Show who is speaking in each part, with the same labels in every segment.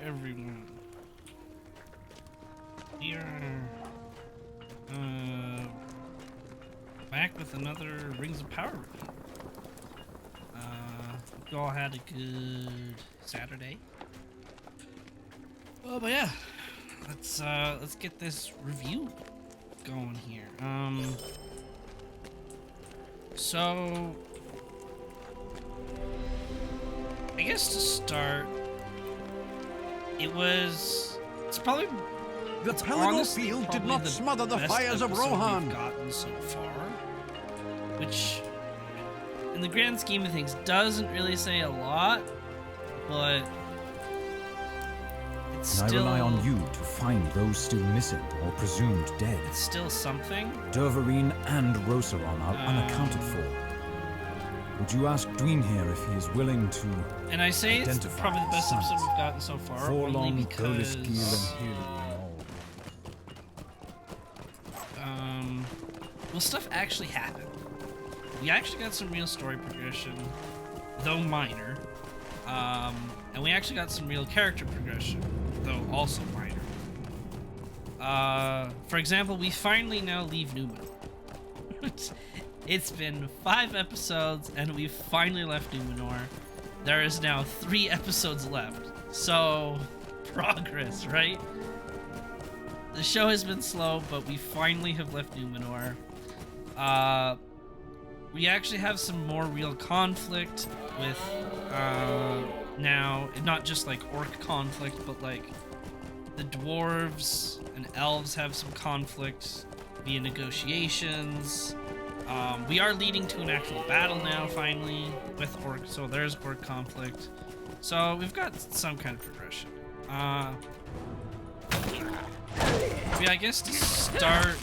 Speaker 1: everyone. We are back with another Rings of Power review. Hope you all had a good Saturday. Oh, but yeah, let's get this review going here. So I guess to start, it's probably
Speaker 2: The Pelennor field did not smother the fires of Rohan.
Speaker 1: We've gotten so far, which, in the grand scheme of things, doesn't really say a lot, but it's
Speaker 3: and
Speaker 1: still.
Speaker 3: I rely on you to find those still missing or presumed dead.
Speaker 1: It's still something.
Speaker 3: Dervarine and Rosaron are unaccounted for. Would you ask Dwynhir if he is willing to
Speaker 1: And I say it's
Speaker 3: identify
Speaker 1: probably the best
Speaker 3: sons?
Speaker 1: episode we've gotten so far, only
Speaker 3: Forlong,
Speaker 1: because
Speaker 3: Golisgil, and Hir and all.
Speaker 1: well, stuff actually happened. We actually got some real story progression, though minor. And we actually got some real character progression, though also minor. For example, we finally now leave Numenor. It's been 5 episodes, and we've finally left Numenor. There is now 3 episodes left. So, progress, right? The show has been slow, but we finally have left Numenor. We actually have some more real conflict with, now, not just like orc conflict, but like the dwarves and elves have some conflict via negotiations. We are leading to an actual battle now, finally, with orcs, so there's orc conflict. So we've got some kind of progression. Yeah, I guess to start,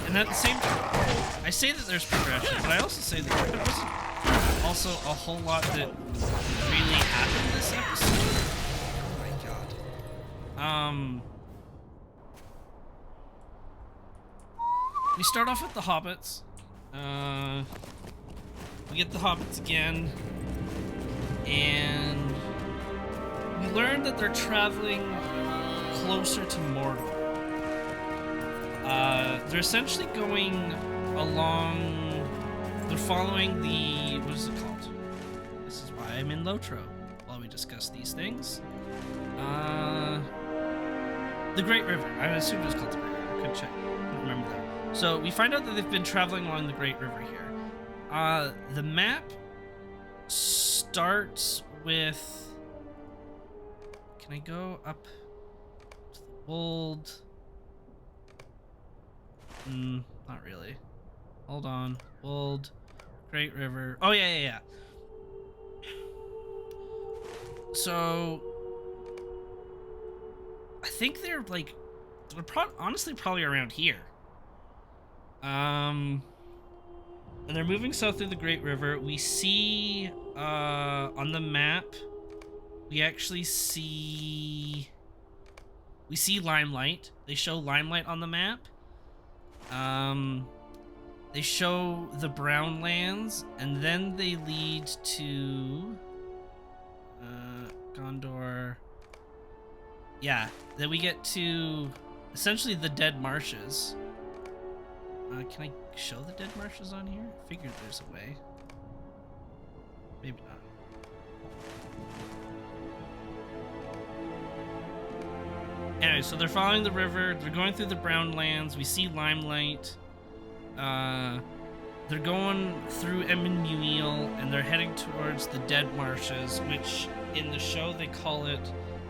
Speaker 1: and at the same time, I say that there's progression, but I also say that there wasn't also a whole lot that really happened this episode. Oh my god. We start off with the hobbits. We get the hobbits again, and we learn that they're traveling closer to Mordor. They're essentially going along. They're following the, what is it called? This is why I'm in Lotro while we discuss these things. The Great River. I assumed it was called the Great River. I couldn't check. I don't remember that. So we find out that they've been traveling along the Great River here. The map starts with. Can I go up to the Wold? Not really. Hold on. Wold, Great River. Oh yeah. So I think they're like, honestly probably around here. And they're moving south through the Great River. We see on the map, we actually see Limelight. They show Limelight on the map. They show the Brown Lands, and then they lead to Gondor. Yeah, then we get to essentially the Dead Marshes. Can I show the Dead Marshes on here? I figured there's a way. Maybe not. Anyway, so they're following the river. They're going through the Brown Lands. We see Limelight. They're going through Emyn and they're heading towards the Dead Marshes, which in the show they call it,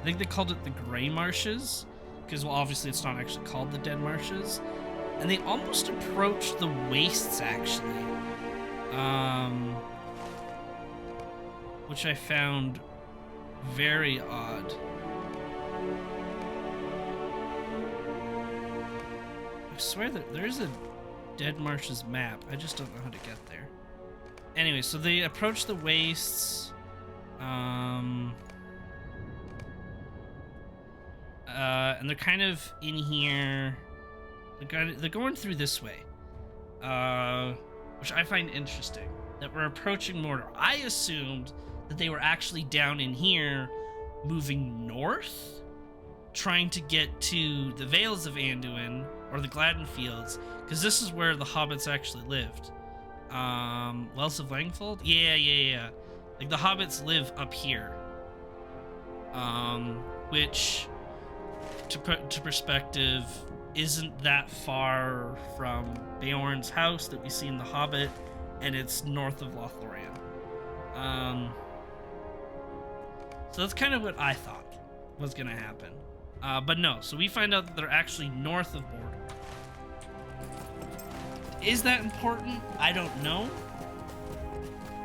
Speaker 1: I think they called it the Grey Marshes, because well, obviously it's not actually called the Dead Marshes. And they almost approach the Wastes, actually. Which I found very odd. I swear that there's a Dead Marshes map. I just don't know how to get there. Anyway, so they approach the Wastes. And they're kind of in here. They're going through this way, which I find interesting, that we're approaching Mordor. I assumed that they were actually down in here moving north, trying to get to the Vales of Anduin or the Gladden Fields, because this is where the hobbits actually lived. Wells of Langfold? Yeah. Like, the hobbits live up here. Which, to perspective, isn't that far from Beorn's house that we see in The Hobbit, and it's north of Lothlorien. So that's kind of what I thought was gonna happen. But no, so we find out that they're actually north of Mordor. Is that important? I don't know.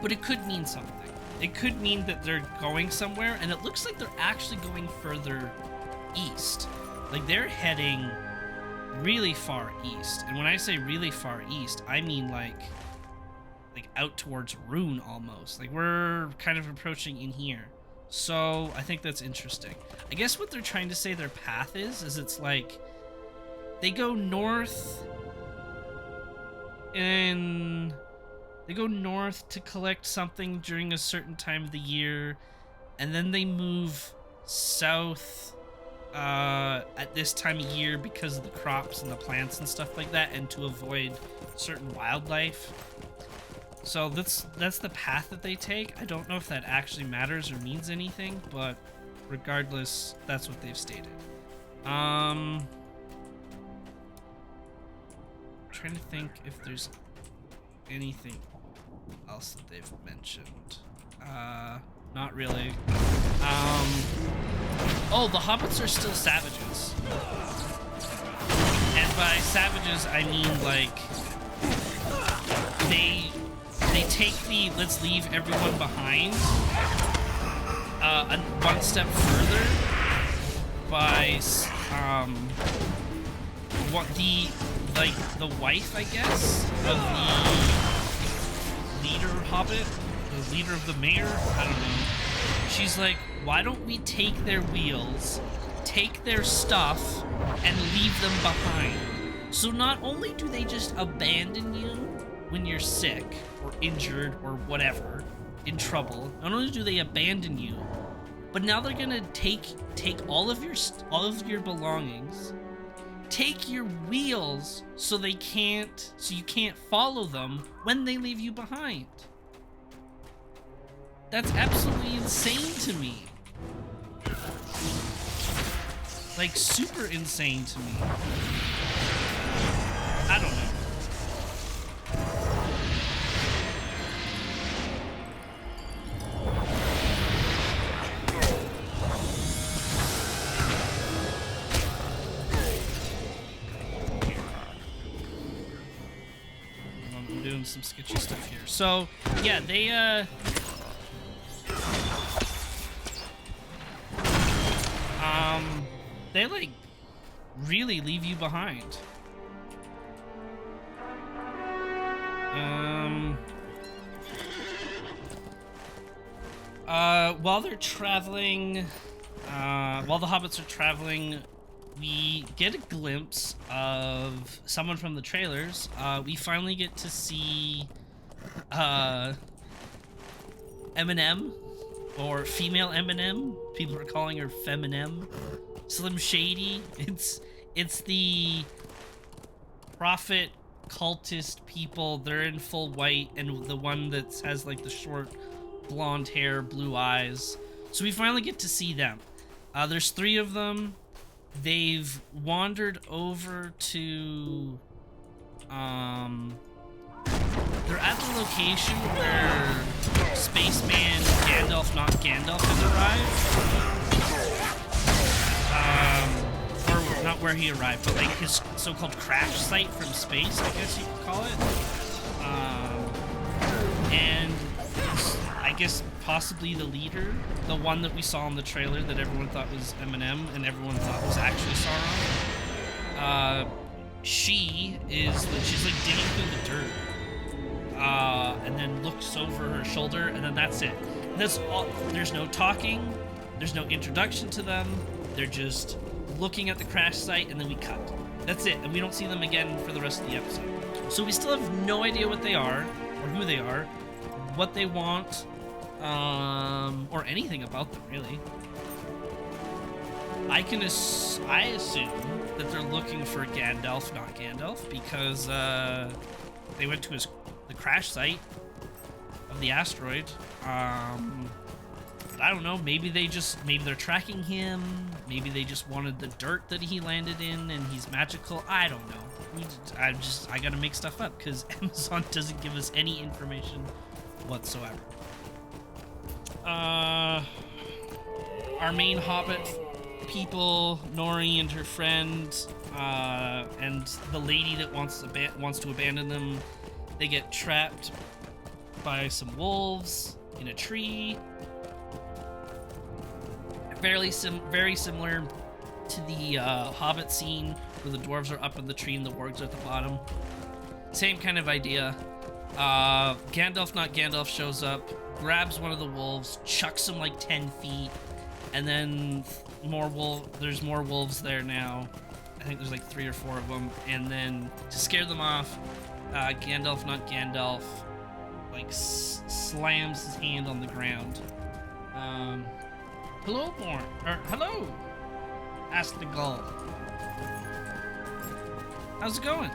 Speaker 1: But it could mean something. It could mean that they're going somewhere, and it looks like they're actually going further east. Like, they're heading really far east. And when I say really far east, I mean like out towards Rune almost. Like, we're kind of approaching in here. So I think that's interesting. I guess what they're trying to say their path is it's like they go north and they go north to collect something during a certain time of the year, and then they move south at this time of year because of the crops and the plants and stuff like that, and to avoid certain wildlife. So that's the path that they take. I don't know if that actually matters or means anything, but regardless, that's what they've stated. I'm trying to think if there's anything else that they've mentioned. Not really. Oh, the hobbits are still savages. And by savages, I mean, like, they take the let's leave everyone behind one step further by what the wife, I guess, of the leader hobbit, the leader of the mayor, I don't know. She's like, why don't we take their wheels, take their stuff, and leave them behind? So not only do they just abandon you when you're sick or injured or whatever, in trouble, not only do they abandon you, but now they're gonna take all of your belongings, take your wheels so you can't follow them when they leave you behind. That's absolutely insane to me. Like, super insane to me. I don't know. I'm doing some sketchy stuff here. So, yeah, they like really leave you behind. While they're traveling, while the hobbits are traveling, we get a glimpse of someone from the trailers. We finally get to see Eminem, or female Eminem. People are calling her Feminem. Slim Shady. It's the prophet cultist people. They're in full white, and the one that has like the short blonde hair, blue eyes. So we finally get to see them. There's 3 of them. They've wandered over to they're at the location where Spaceman Gandalf, not Gandalf, has arrived. Or not where he arrived, but like his so-called crash site from space, I guess you could call it. And I guess possibly the leader, the one that we saw in the trailer that everyone thought was Eminem and everyone thought was actually Sauron. She's like digging through the dirt. And then looks over her shoulder, and then that's it. That's all. There's no talking, there's no introduction to them. They're just looking at the crash site, and then we cut. That's it, and we don't see them again for the rest of the episode. So we still have no idea what they are, or who they are, what they want, or anything about them, really. I assume that they're looking for Gandalf, not Gandalf, because they went to the crash site of the asteroid. I don't know. Maybe they're tracking him. Maybe they just wanted the dirt that he landed in, and he's magical. I don't know. I gotta make stuff up because Amazon doesn't give us any information whatsoever. Our main Hobbit people, Nori and her friend, and the lady that wants to abandon them, they get trapped by some wolves in a tree. Very similar to the Hobbit scene where the dwarves are up in the tree and the wargs are at the bottom. Same kind of idea. Gandalf, not Gandalf, shows up, grabs one of the wolves, chucks him like 10 feet, and then there's more wolves there now. I think there's like 3 or 4 of them. And then to scare them off, Gandalf, not Gandalf, like slams his hand on the ground. Hello, Born. Hello, asked the gull. How's it going?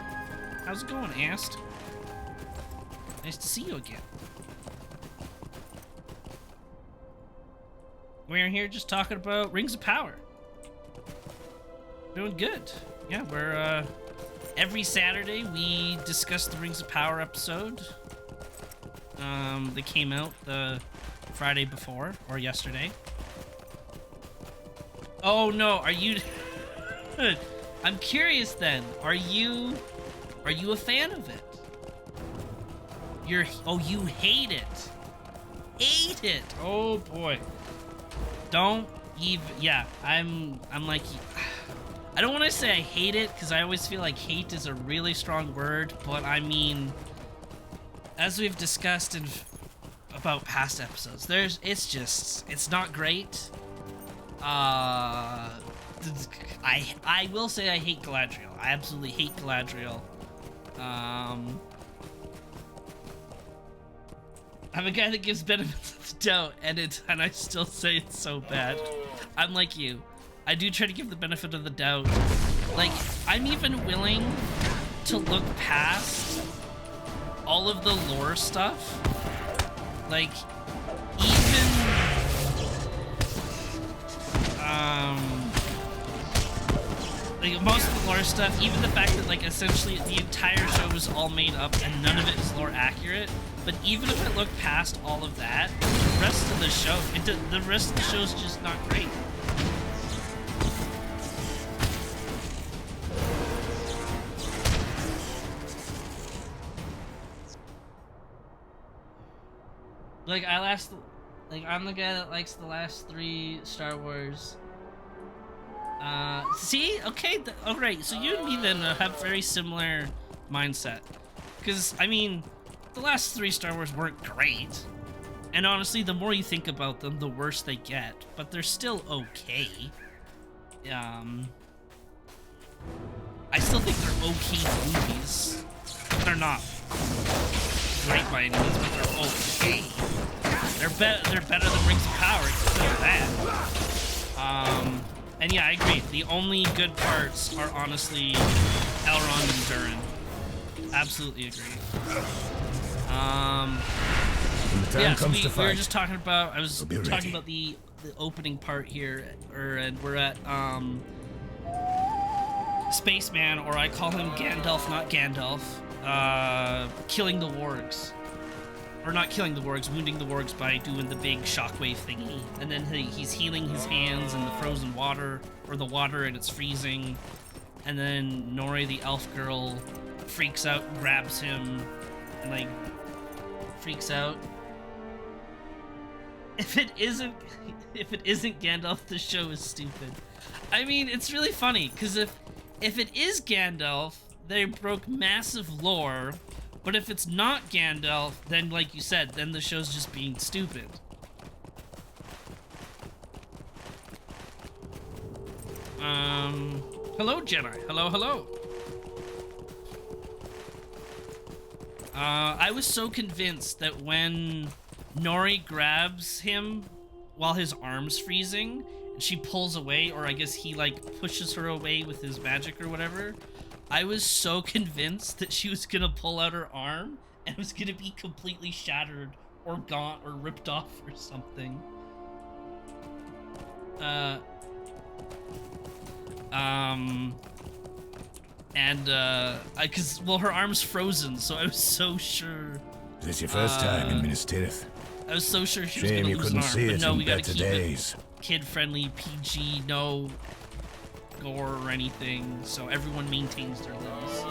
Speaker 1: How's it going, Ast? Nice to see you again. We're here just talking about Rings of Power. Doing good. Yeah, we're every Saturday we discuss the Rings of Power episode. They came out the Friday before or yesterday. Oh no, are you I'm curious then. Are you a fan of it? You hate it. Hate it. Oh boy. Don't even, yeah, I'm like, I don't want to say I hate it because I always feel like hate is a really strong word, but I mean, as we've discussed about past episodes, it's not great. I will say I hate Galadriel. I absolutely hate Galadriel. I'm a guy that gives benefits of the doubt, and I still say it's so bad. I'm like you. I do try to give the benefit of the doubt. Like, I'm even willing to look past all of the lore stuff. Like, even like most of the lore stuff, even the fact that like essentially the entire show was all made up and none of it is lore accurate. But even if I look past all of that, the rest of the show, the rest of the show is just not great. Like I'm the guy that likes the last 3 Star Wars. See? Okay, alright, so you and me then have very similar mindset. Because, I mean, the last 3 Star Wars weren't great. And honestly, the more you think about them, the worse they get. But they're still okay. I still think they're okay movies. They're not great by any means, but they're okay. They're better than Rings of Power, consider that. And yeah, I agree. The only good parts are honestly Elrond and Durin. Absolutely agree. Yeah, so we were just talking about, I was talking about the opening part here, and we're at Spaceman, or I call him Gandalf, not Gandalf, killing the wargs. Or not killing the wargs, wounding the wargs by doing the big shockwave thingy. And then he's healing his hands in the frozen water, or the water and it's freezing. And then Nori, the elf girl, freaks out, grabs him, and like, freaks out. If it isn't Gandalf, the show is stupid. I mean, it's really funny, because if it is Gandalf, they broke massive lore. But if it's not Gandalf, then like you said, then the show's just being stupid. Hello, Jedi. Hello, hello. I was so convinced that when Nori grabs him while his arm's freezing, and she pulls away, or I guess he like pushes her away with his magic or whatever, I was so convinced that she was gonna pull out her arm and it was gonna be completely shattered or gaunt or ripped off or something. Because, well, her arm's frozen, so I was so sure.
Speaker 2: Is this your first time in Minas Tirith?
Speaker 1: I was so sure she was
Speaker 2: Shame
Speaker 1: gonna
Speaker 2: you
Speaker 1: lose an
Speaker 2: couldn't
Speaker 1: arm,
Speaker 2: see
Speaker 1: but
Speaker 2: it
Speaker 1: no,
Speaker 2: in
Speaker 1: we gotta
Speaker 2: better
Speaker 1: keep
Speaker 2: days.
Speaker 1: it kid-friendly, PG, no gore or anything, so everyone maintains their limbs.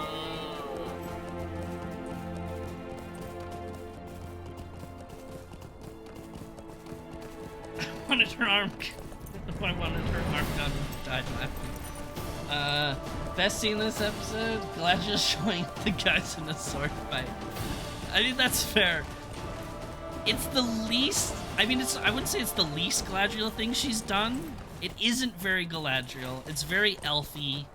Speaker 1: I wanted her arm. I wanted her arm done. Died laughing. Best scene in this episode? Galadriel showing the guys in a sword fight. I mean, that's fair. It's the least. I mean, I wouldn't say it's the least Galadriel thing she's done. It isn't very Galadriel. It's very elfy.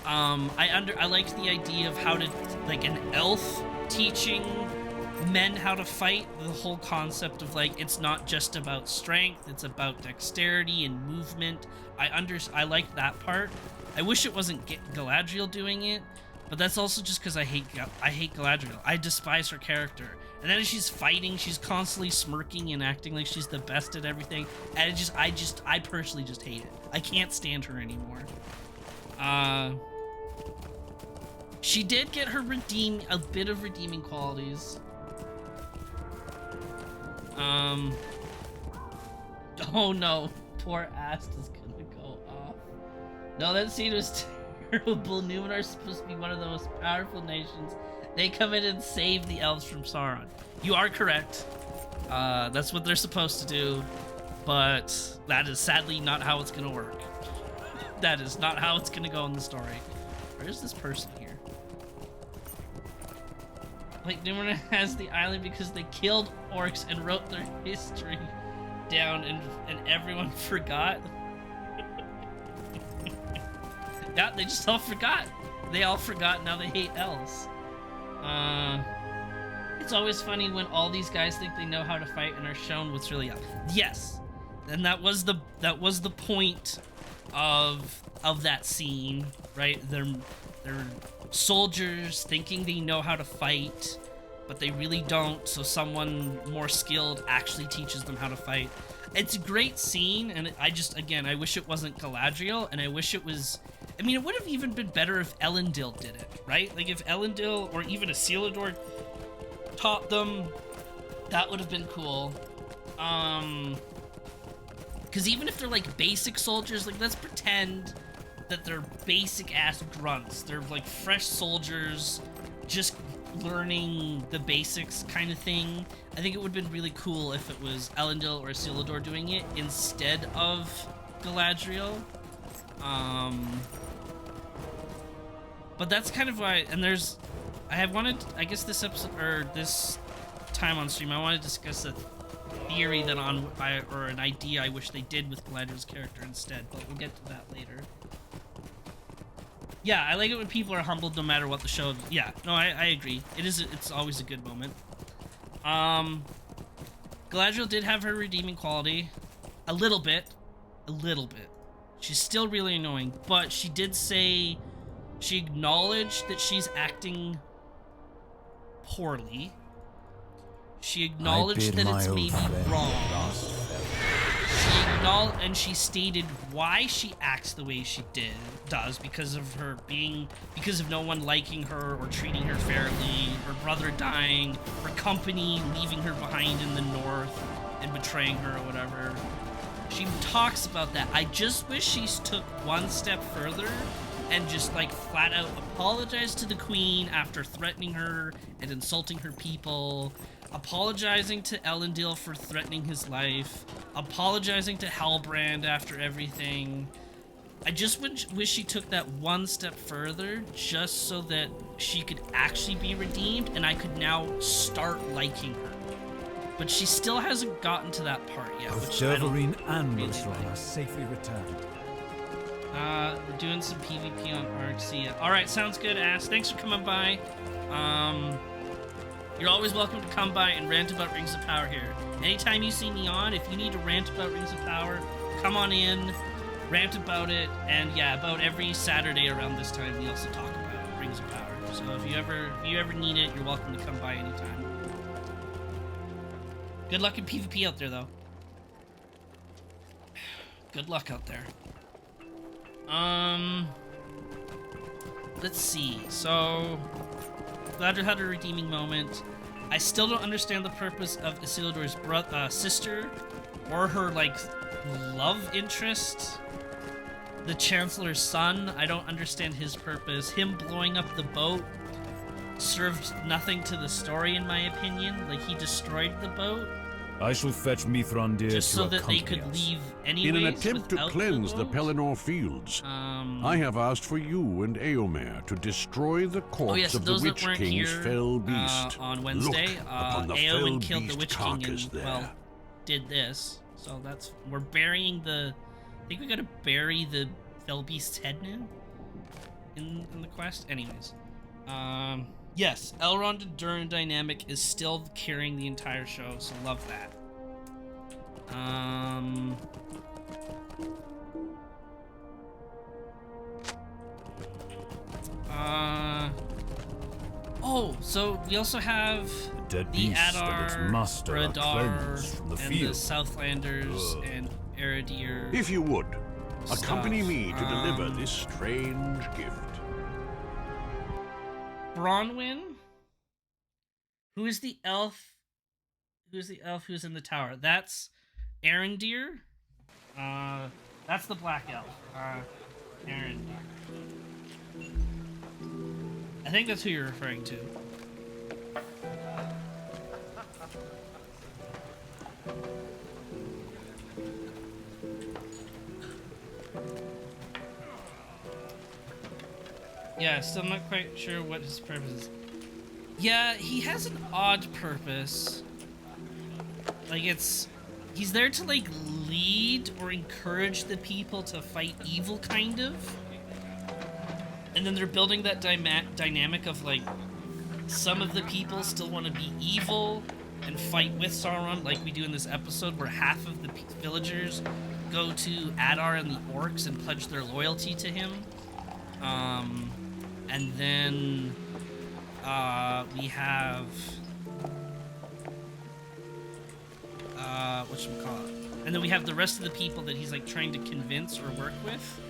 Speaker 1: I liked the idea of how to, like, an elf teaching men how to fight. The whole concept of, like, it's not just about strength, it's about dexterity and movement. I liked that part. I wish it wasn't Galadriel doing it, but that's also just because I hate Galadriel. I despise her character. And then as she's fighting, she's constantly smirking and acting like she's the best at everything. And I personally just hate it. I can't stand her anymore. She did get her a bit of redeeming qualities. Oh no, poor Ast is gonna go off. No, that scene was terrible. Numenor's supposed to be one of the most powerful nations. They come in and save the elves from Sauron. You are correct. That's what they're supposed to do, but that is sadly not how it's gonna work. That is not how it's gonna go in the story. Where is this person here? Like, Numenor has the island because they killed orcs and wrote their history down, and everyone forgot. Yeah, they just all forgot. They all forgot, now they hate elves. It's always funny when all these guys think they know how to fight and are shown what's really up. Yes, and that was the point of that scene, right? They're soldiers thinking they know how to fight, but they really don't, so someone more skilled actually teaches them how to fight. It's a great scene, and I wish it wasn't Galadriel, and I wish it was. I mean, it would have even been better if Elendil did it, right? Like, if Elendil or even Isildur taught them, that would have been cool. Because even if they're, like, basic soldiers, like, let's pretend that they're basic-ass grunts. They're, like, fresh soldiers, just learning the basics kind of thing. I think it would have been really cool if it was Elendil or Isildur doing it instead of Galadriel. But that's kind of why, and I guess this episode, or this time on stream, I want to discuss a theory that or an idea I wish they did with Galadriel's character instead, but we'll get to that later. Yeah, I like it when people are humbled no matter what the show. Yeah, no, I agree. It's always a good moment. Galadriel did have her redeeming quality. A little bit. She's still really annoying, but she did say she acknowledged that she's acting poorly. She acknowledged that it's maybe wrong. She stated why she acts the way she does because of no one liking her or treating her fairly, her brother dying, her company leaving her behind in the north and betraying her or whatever. She talks about that. I just wish she took one step further and just, like, flat out apologized to the queen after threatening her and insulting her people, apologizing to Elendil for threatening his life, apologizing to Halbrand after everything. I just wish she took that one step further just so that she could actually be redeemed and I could now start liking her. But she still hasn't gotten to that part yet.
Speaker 3: Both Dervarin and Rosaron are safely returned.
Speaker 1: We're doing some PvP on Arxia. Alright, sounds good, Ass. Thanks for coming by. You're always welcome to come by and rant about Rings of Power here. Anytime you see me on, if you need to rant about Rings of Power, come on in, rant about it, and yeah, about every Saturday around this time, we also talk about it, Rings of Power. So if you ever need it, you're welcome to come by anytime. Good luck in PvP out there, though. Good luck out there. Let's see. So, Gladriel had a redeeming moment. I still don't understand the purpose of Isildur's sister, or her, like, love interest. The Chancellor's son, I don't understand his purpose. Him blowing up the boat served nothing to the story, in my opinion. Like, he destroyed the boat.
Speaker 3: I shall fetch Mithrandir
Speaker 1: just so
Speaker 3: to
Speaker 1: that they
Speaker 3: accompany
Speaker 1: could
Speaker 3: us.
Speaker 1: leave anyways.
Speaker 2: In an attempt to cleanse the
Speaker 1: boat.
Speaker 2: Pelennor fields, I have asked for you and Eomer to destroy the corpse of the Witch King's fell beast.
Speaker 1: On Wednesday,
Speaker 2: Look upon the
Speaker 1: Eowyn
Speaker 2: fell
Speaker 1: killed the
Speaker 2: beast
Speaker 1: Witch King
Speaker 2: carcass
Speaker 1: and,
Speaker 2: there.
Speaker 1: well, did this. So we're burying the... I think we gotta bury the fell beast's head now? In the quest? Anyways. Yes, Elrond and Durin dynamic is still carrying the entire show, so love that. Oh, so we also have
Speaker 3: Dead
Speaker 1: the
Speaker 3: beast and its
Speaker 1: Adar,
Speaker 3: master are
Speaker 1: Radar,
Speaker 3: cleansed from the
Speaker 1: and
Speaker 3: field.
Speaker 1: the Southlanders, and Eridir.
Speaker 2: If you would,
Speaker 1: stuff.
Speaker 2: accompany me to deliver this strange gift.
Speaker 1: Bronwyn? Who is the elf? Who's the elf who's in the tower? That's Arendir. That's the black elf. Arendir. I think that's who you're referring to. Yeah, still not quite sure what his purpose is. Yeah, he has an odd purpose. Like, he's there to, like, lead or encourage the people to fight evil, kind of. And then they're building that dynamic of, like, some of the people still want to be evil and fight with Sauron, like we do in this episode, where half of the villagers go to Adar and the orcs and pledge their loyalty to him. And then we have whatchamacallit? And then we have the rest of the people that he's like trying to convince or work with.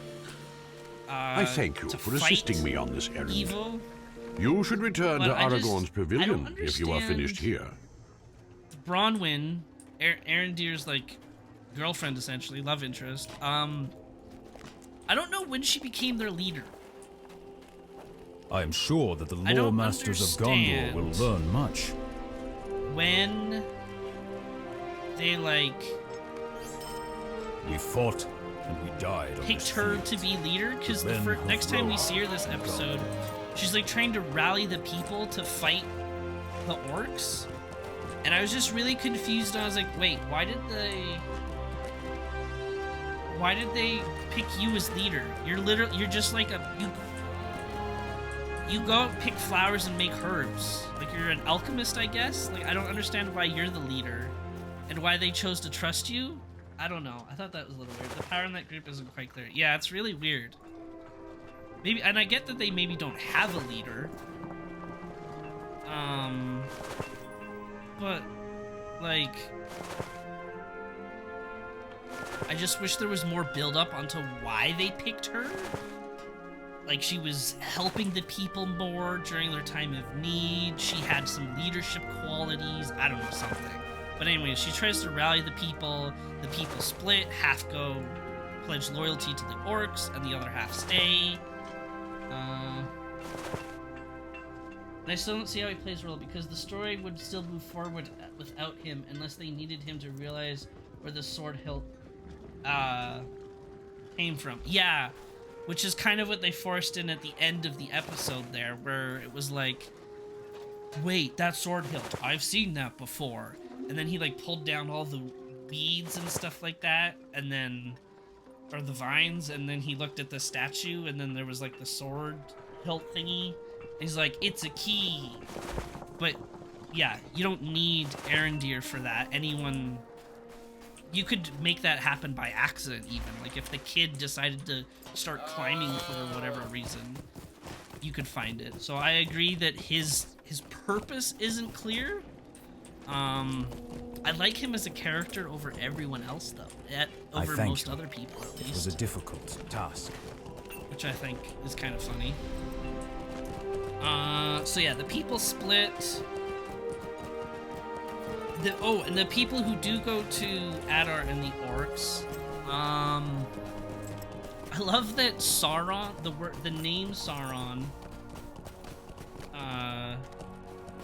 Speaker 2: I thank you for assisting me on this errand.
Speaker 1: Evil.
Speaker 2: You should return to Aragorn's pavilion if you are
Speaker 1: understand
Speaker 2: finished here.
Speaker 1: Bronwyn, Arendir's like girlfriend, essentially, love interest. I don't know when she became their leader.
Speaker 3: I am sure that the
Speaker 1: I
Speaker 3: lore
Speaker 1: don't
Speaker 3: masters of Gondor will
Speaker 1: understand
Speaker 3: learn much.
Speaker 1: when they like
Speaker 3: We fought and we died on
Speaker 1: picked
Speaker 3: this
Speaker 1: her
Speaker 3: field.
Speaker 1: to be leader, because the
Speaker 3: Men of
Speaker 1: next time we
Speaker 3: Rohan
Speaker 1: see her this episode, she's like trying to rally the people to fight the orcs, and I was just really confused. I was like, wait, why did they pick you as leader? You're just like you go out, pick flowers and make herbs. Like, you're an alchemist, I guess? Like, I don't understand why you're the leader and why they chose to trust you. I don't know. I thought that was a little weird. The power in that group isn't quite clear. Yeah, it's really weird. Maybe, and I get that they maybe don't have a leader. But, like, I just wish there was more build-up onto why they picked her. Like, she was helping the people more during their time of need. She had some leadership qualities. I don't know, something. But anyway, she tries to rally the people. The people split. Half go pledge loyalty to the orcs, and the other half stay. And I still don't see how he plays a role, because the story would still move forward without him, unless they needed him to realize where the sword hilt came from. Yeah, which is kind of what they forced in at the end of the episode there, where it was like, wait, that sword hilt, I've seen that before. And then he like pulled down all the weeds and stuff like that, and then, or the vines, and then he looked at the statue, and then there was like the sword hilt thingy. He's like, it's a key. But yeah, you don't need Arendir for that. Anyone you could make that happen by accident even. Like if the kid decided to start climbing for whatever reason, you could find it. So I agree that his purpose isn't clear. I like him as a character over everyone else though. Over most other people at least.
Speaker 3: It was a difficult task.
Speaker 1: Which I think is kind of funny. So yeah, the people split. And the people who do go to Adar and the orcs, I love that Sauron, the name Sauron,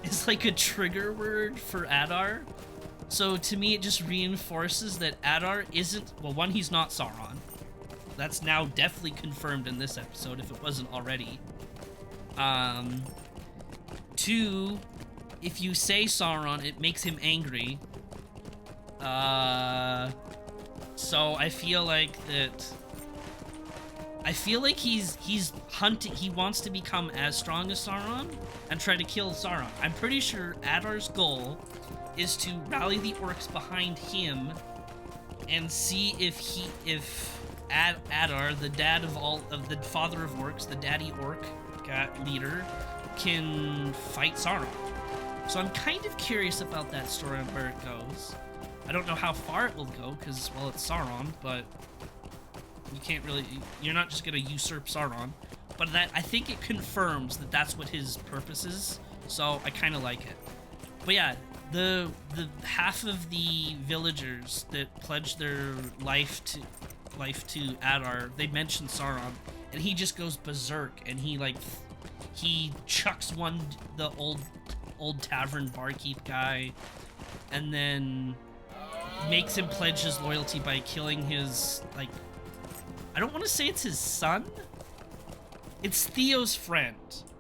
Speaker 1: is like a trigger word for Adar. So to me, it just reinforces that Adar isn't, well, one, he's not Sauron. That's now definitely confirmed in this episode, if it wasn't already. Two, if you say Sauron, it makes him angry. So I feel like he's hunting. He wants to become as strong as Sauron and try to kill Sauron. I'm pretty sure Adar's goal is to rally the orcs behind him and see if Adar, the father of orcs, the daddy orc leader, can fight Sauron. So I'm kind of curious about that story and where it goes. I don't know how far it will go because, well, it's Sauron, but you can't really, you're not just going to usurp Sauron. But I think it confirms that that's what his purpose is, so I kind of like it. But yeah, the half of the villagers that pledged their life to Adar, they mention Sauron, and he just goes berserk, and he chucks the old tavern barkeep guy, and then makes him pledge his loyalty by killing his, I don't want to say it's his son. It's Theo's friend.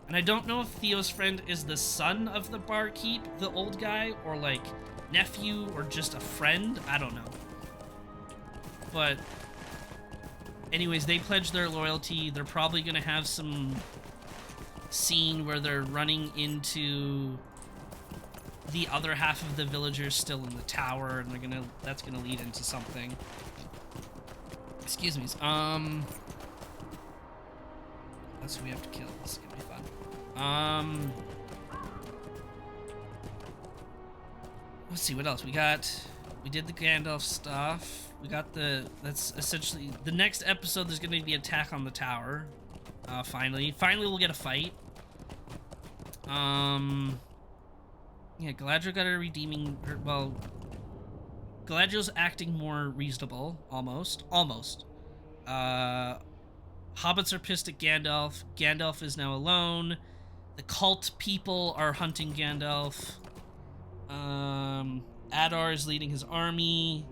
Speaker 1: And I don't know if Theo's friend is the son of the barkeep, the old guy, or nephew, or just a friend. I don't know. But anyways, they pledge their loyalty. They're probably going to have some scene where they're running into the other half of the villagers still in the tower, and that's gonna lead into something. Excuse me. That's who we have to kill. This is gonna be fun. Let's see what else we got. We did the Gandalf stuff. We got that's essentially the next episode. There's gonna be attack on the tower. Finally we'll get a fight. Yeah, Galadriel got a redeeming, well, Galadriel's acting more reasonable, almost. Hobbits are pissed at Gandalf. Gandalf is now alone. The cult people are hunting Gandalf. Adar is leading his army.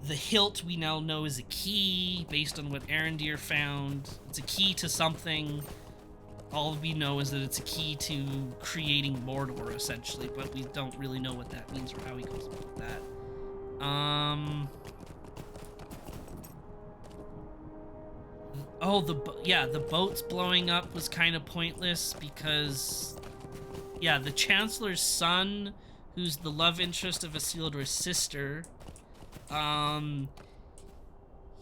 Speaker 1: The hilt we now know is a key, based on what Arondir found. It's a key to something. All we know is that it's a key to creating Mordor, essentially, but we don't really know what that means or how he goes about that. The boats blowing up was kind of pointless because, yeah, the Chancellor's son, who's the love interest of Isildur's sister,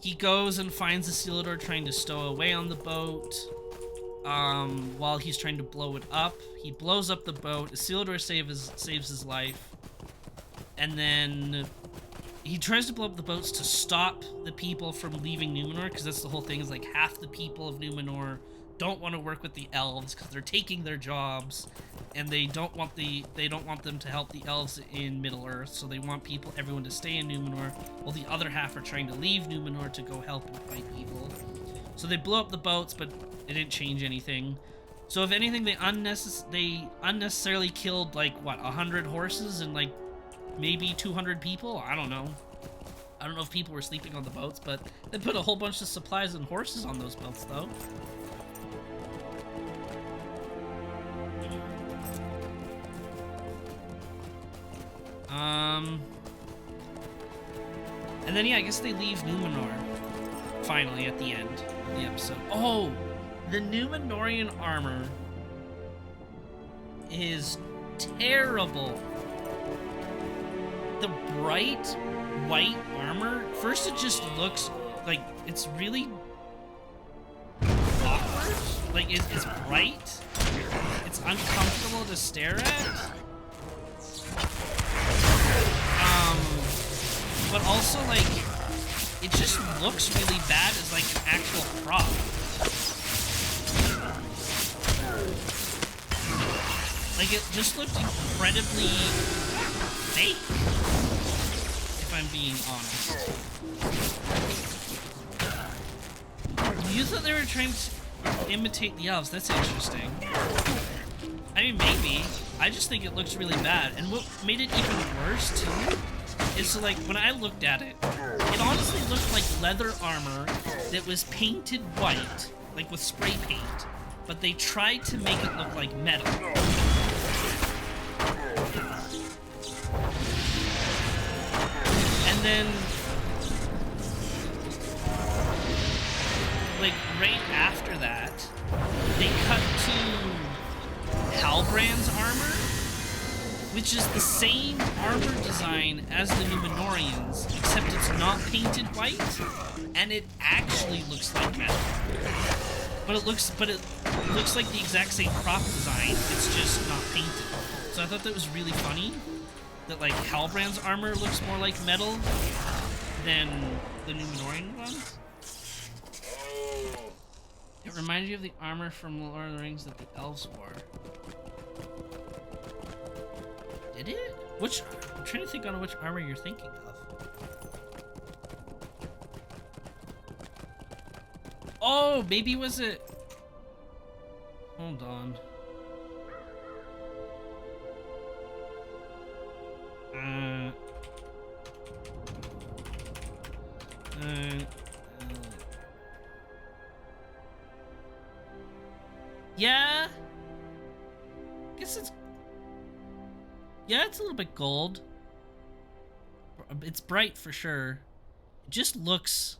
Speaker 1: he goes and finds Isildur trying to stow away on the boat. While he's trying to blow it up, he blows up the boat. Isildur saves his life, and then he tries to blow up the boats to stop the people from leaving Numenor, because that's the whole thing. Is half the people of Numenor don't want to work with the elves because they're taking their jobs, and they don't want them to help the elves in Middle Earth. So they want everyone to stay in Numenor, while the other half are trying to leave Numenor to go help and fight evil. So they blow up the boats, but it didn't change anything. So if anything, they unnecessarily killed 100 horses and maybe 200 people. I don't know if people were sleeping on the boats, but they put a whole bunch of supplies and horses on those boats though. And then yeah, I guess they leave Numenor finally at the end of the episode. Oh, the Numenorian armor is terrible. The bright white armor, first it just looks like it's really awkward. Like, it's bright. It's uncomfortable to stare at. But also, like, it just looks really bad as, like, an actual prop. Like, it just looked incredibly fake, if I'm being honest. You thought they were trying to imitate the elves. That's interesting. I mean, maybe. I just think it looks really bad. And what made it even worse, too, is like, when I looked at it, it honestly looked like leather armor that was painted white, like with spray paint, but they tried to make it look like metal. And then, like, right after that, they cut to Halbrand's armor, which is the same armor design as the Númenóreans, except it's not painted white, and it actually looks like metal. But it looks like the exact same prop design, it's just not painted. So I thought that was really funny, that like Halbrand's armor looks more like metal than the Númenórean ones. It reminded you of the armor from Lord of the Rings that the elves wore. Did it? Which? I'm trying to think on which armor you're thinking of. Oh, maybe was it? Hold on. Yeah. Guess it's. Yeah, it's a little bit gold. It's bright for sure. It just looks...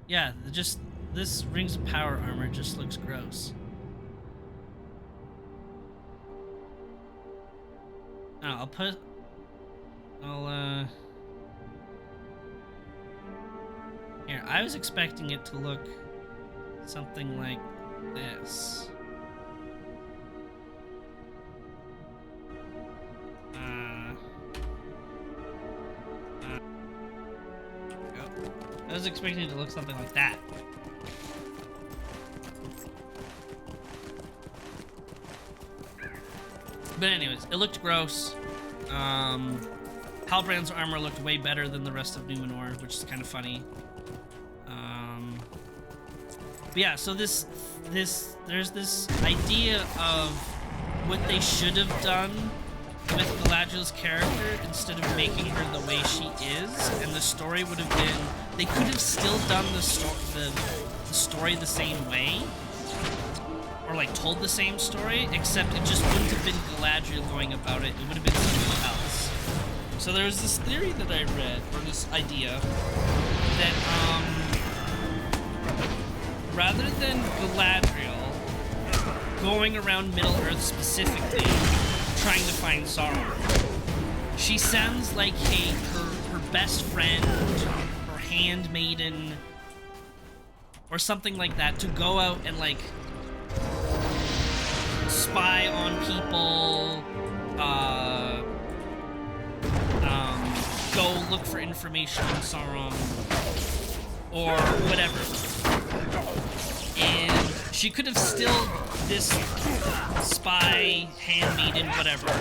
Speaker 1: Yeah, just... This Rings of Power armor just looks gross. Oh, Here, I was expecting it to look something like this. I was expecting it to look something like that. But anyways, it looked gross. Halbrand's armor looked way better than the rest of Númenor, which is kind of funny. But yeah, so there's this idea of what they should have done with Galadriel's character instead of making her the way she is, and the story would have been, they could have still done the story the same way, or like told the same story, except it just wouldn't have been Galadriel going about it, it would have been somebody else. So there was this theory that I read, or this idea, that rather than Galadriel going around Middle-earth specifically, trying to find Sauron, she sends like her best friend, her handmaiden, or something like that to go out and like spy on people, go look for information on Sauron, or whatever. And she could have still, this spy, handmaiden, whatever,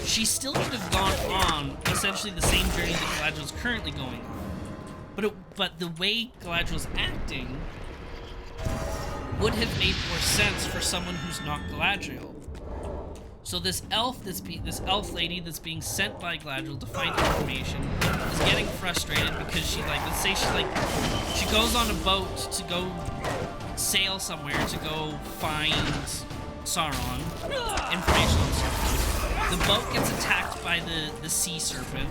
Speaker 1: she still could have gone on essentially the same journey that Galadriel's currently going on. But the way Galadriel's acting would have made more sense for someone who's not Galadriel. So this elf lady that's being sent by Galadriel to find information is getting frustrated because she, like, let's say she goes on a boat to go sail somewhere to go find Sauron, information on Sauron. The boat gets attacked by the sea serpent.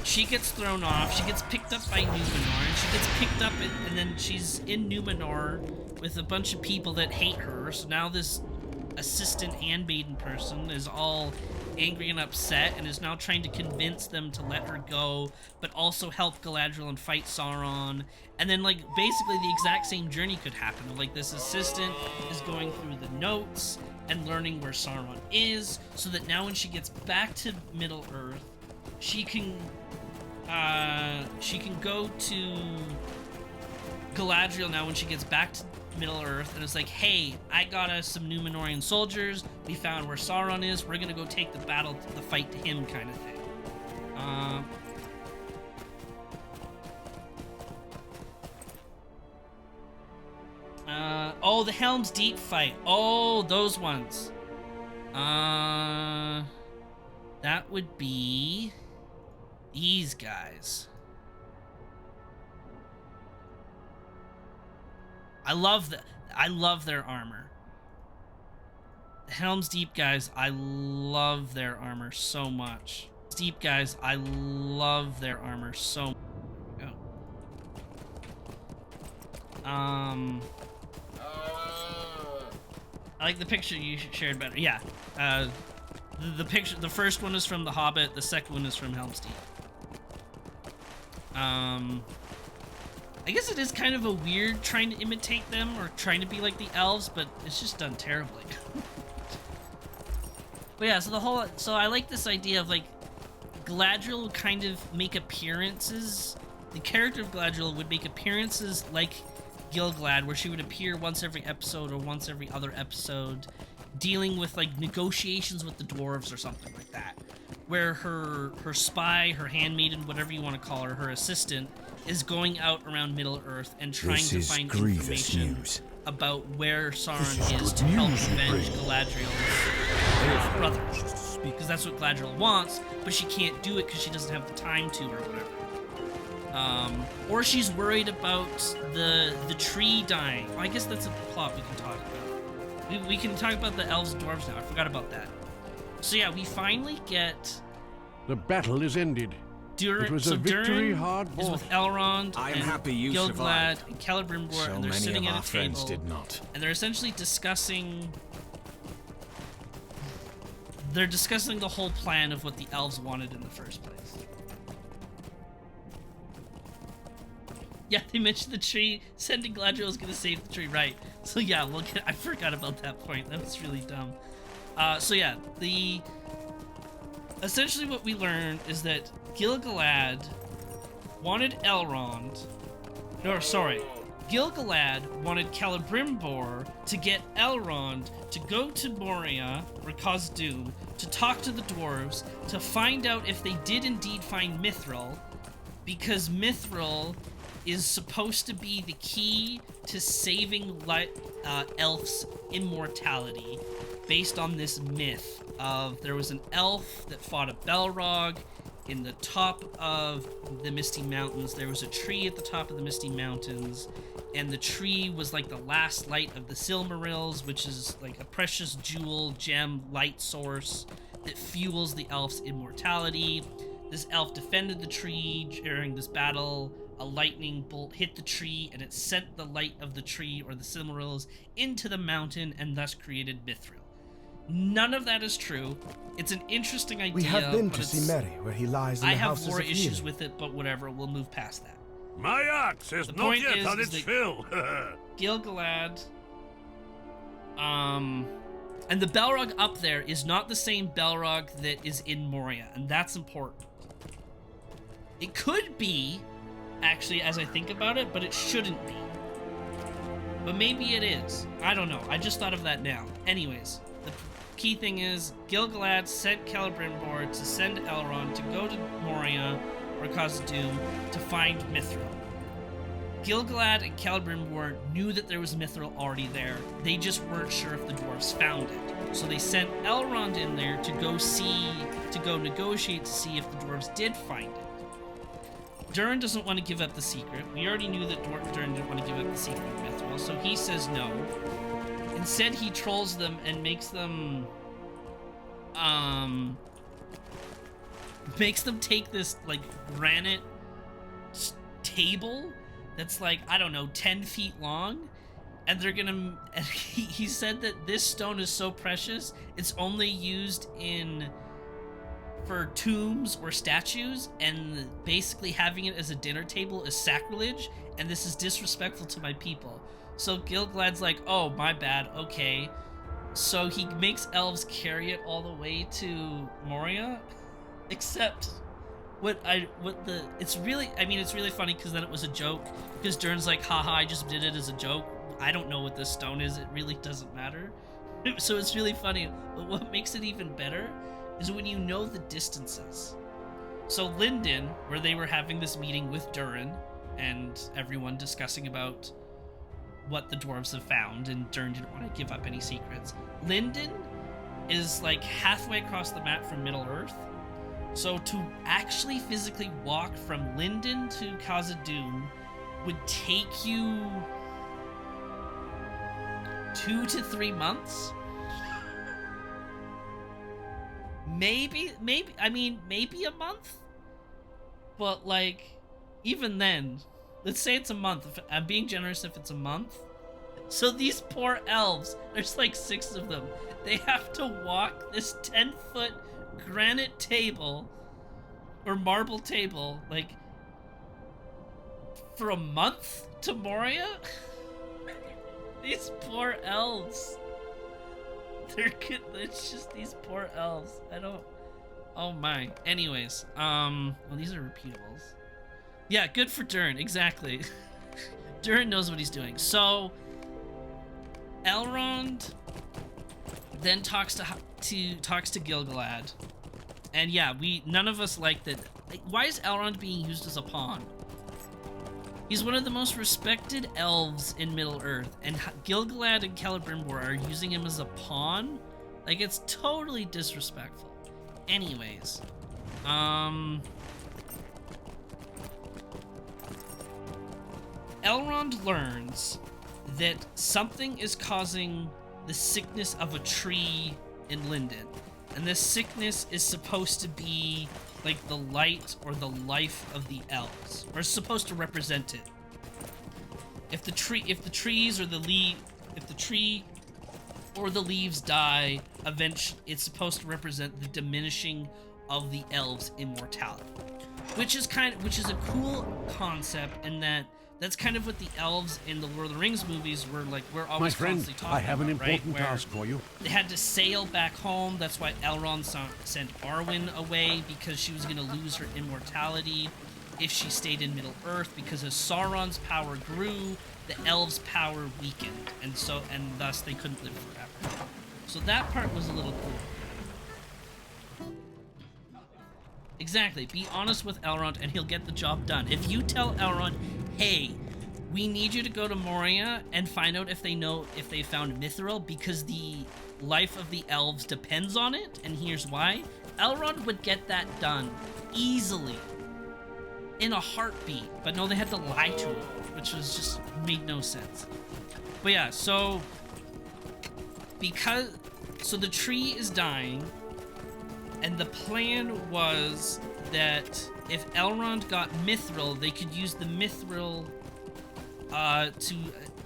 Speaker 1: She gets thrown off. She gets picked up by Númenor, and she gets picked up, and then she's in Númenor with a bunch of people that hate her. So now this assistant handmaiden person is all angry and upset and is now trying to convince them to let her go, but also help Galadriel and fight Sauron. And then, like, basically the exact same journey could happen. Like, this assistant is going through the notes and learning where Sauron is, so that now when she gets back to Middle-earth, she can go to Galadriel now when she gets back to Middle-earth, and it's like, hey, I got us some Númenórean soldiers, we found where Sauron is, we're gonna go take the fight to him, kind of thing. Oh, the Helm's Deep fight. Oh, those ones. That would be these guys. I love their armor. The Helm's Deep guys, I love their armor so much. Deep guys, I love their armor so much. I like the picture you shared better. Yeah. The picture, the first one is from The Hobbit, the second one is from Helm's Deep. I guess it is kind of a weird trying to imitate them or trying to be like the elves, but it's just done terribly. But yeah, so I like this idea of, like, Galadriel would kind of make appearances. The character of Galadriel would make appearances like Gil-galad, where she would appear once every episode or once every other episode, dealing with, like, negotiations with the dwarves or something like that, where her spy, her handmaiden, whatever you want to call her, her assistant, is going out around Middle-earth and trying to find information about where Sauron is to help avenge Galadriel's brother, because that's what Galadriel wants, but she can't do it because she doesn't have the time to, or whatever. Or she's worried about the tree dying. Well, I guess that's a plot we can talk about. We can talk about the elves and dwarves now. I forgot about that. So yeah, we finally get...
Speaker 2: The battle is ended. It was a victory hard
Speaker 1: is with Elrond and Gil-galad and Celebrimbor,
Speaker 4: so
Speaker 1: and they're sitting at a table.
Speaker 4: Did not.
Speaker 1: And they're essentially discussing... They're discussing the whole plan of what the elves wanted in the first place. Yeah, they mentioned the tree. Sending Galadriel was gonna save the tree, right? So yeah, we'll get. I forgot about that point. That was really dumb. So yeah, essentially what we learned is that Gil-galad wanted Elrond. No, sorry. Gil-galad wanted Celebrimbor to get Elrond to go to Moria, or Khazad-dûm, to talk to the dwarves, to find out if they did indeed find Mithril, because Mithril is supposed to be the key to saving elves' immortality, based on this myth of there was an elf that fought a Balrog in the top of the Misty Mountains. There was a tree at the top of the Misty Mountains, and the tree was like the last light of the Silmarils, which is like a precious jewel, gem, light source that fuels the elf's immortality. This elf defended the tree during this battle. A lightning bolt hit the tree, and it sent the light of the tree, or the Silmarils, into the mountain, and thus created Mithril. None of that is true. It's an interesting idea.
Speaker 5: We have been to see Merry, where he lies in the houses of
Speaker 1: I have more issues
Speaker 5: healing.
Speaker 1: with it, but whatever. We'll move past that.
Speaker 2: My axe is not yet on its fill.
Speaker 1: Gil-galad, and the Balrog up there is not the same Balrog that is in Moria, and that's important. It could be, actually, as I think about it, but it shouldn't be. But maybe it is. I don't know. I just thought of that now. Anyways, the key thing is Gil-galad sent Celebrimbor to send Elrond to go to Moria, or Khazad-dûm, to find Mithril. Gil-galad and Celebrimbor knew that there was Mithril already there. They just weren't sure if the dwarves found it. So they sent Elrond in there to go negotiate to see if the dwarves did find it. Durin doesn't want to give up the secret. We already knew that Durin didn't want to give up the secret of Mithril, so he says no. Instead, he trolls them and makes them take this, like, granite table that's, like, I don't know, 10 feet long, and they're gonna... And he said that this stone is so precious, it's only used in for tombs or statues, and basically having it as a dinner table is sacrilege, and this is disrespectful to my people. So Gil-galad's like, oh, my bad, okay. So he makes elves carry it all the way to Moria, except it's really funny because then it was a joke, because Durin's like, haha, I just did it as a joke. I don't know what this stone is, it really doesn't matter. So it's really funny, but what makes it even better is when you know the distances. So Lindon, where they were having this meeting with Durin and everyone discussing about what the dwarves have found, and Durin didn't want to give up any secrets. Lindon is like halfway across the map from Middle-earth. So to actually physically walk from Lindon to Khazad-dûm would take you 2 to 3 months. Maybe a month? But like, even then, let's say it's a month. I'm being generous if it's a month. So these poor elves, there's like 6 of them. They have to walk this 10-foot granite table, or marble table, like, for a month to Moria? These poor elves. It's just these poor elves. Oh my. Anyways, well, these are reputables. Yeah, good for Durin, exactly. Durin knows what he's doing. So, Elrond then talks to Gil-galad. And yeah, none of us like that. Like, why is Elrond being used as a pawn? He's one of the most respected elves in Middle-earth, and Gil-galad and Celebrimbor are using him as a pawn? Like, it's totally disrespectful. Anyways, Elrond learns that something is causing the sickness of a tree in Lindon. And this sickness is supposed to be like the light or the life of the elves, or it's supposed to represent it. If the tree or the leaves die, eventually it's supposed to represent the diminishing of the elves' immortality, which is a cool concept, in that's kind of what the elves in the Lord of the Rings movies were like. We're always constantly talking about,
Speaker 2: I have an important task for you.
Speaker 1: They had to sail back home. That's why Elrond sent Arwen away, because she was going to lose her immortality if she stayed in Middle-earth, because as Sauron's power grew, the elves' power weakened, and thus they couldn't live forever. So that part was a little cool. Exactly. Be honest with Elrond and he'll get the job done. If you tell Elrond, hey, we need you to go to Moria and find out if they found Mithril, because the life of the elves depends on it, and here's why, Elrond would get that done easily, in a heartbeat. But no, they had to lie to him, which was just made no sense. But yeah, so the tree is dying, and the plan was that if Elrond got Mithril, they could use the Mithril to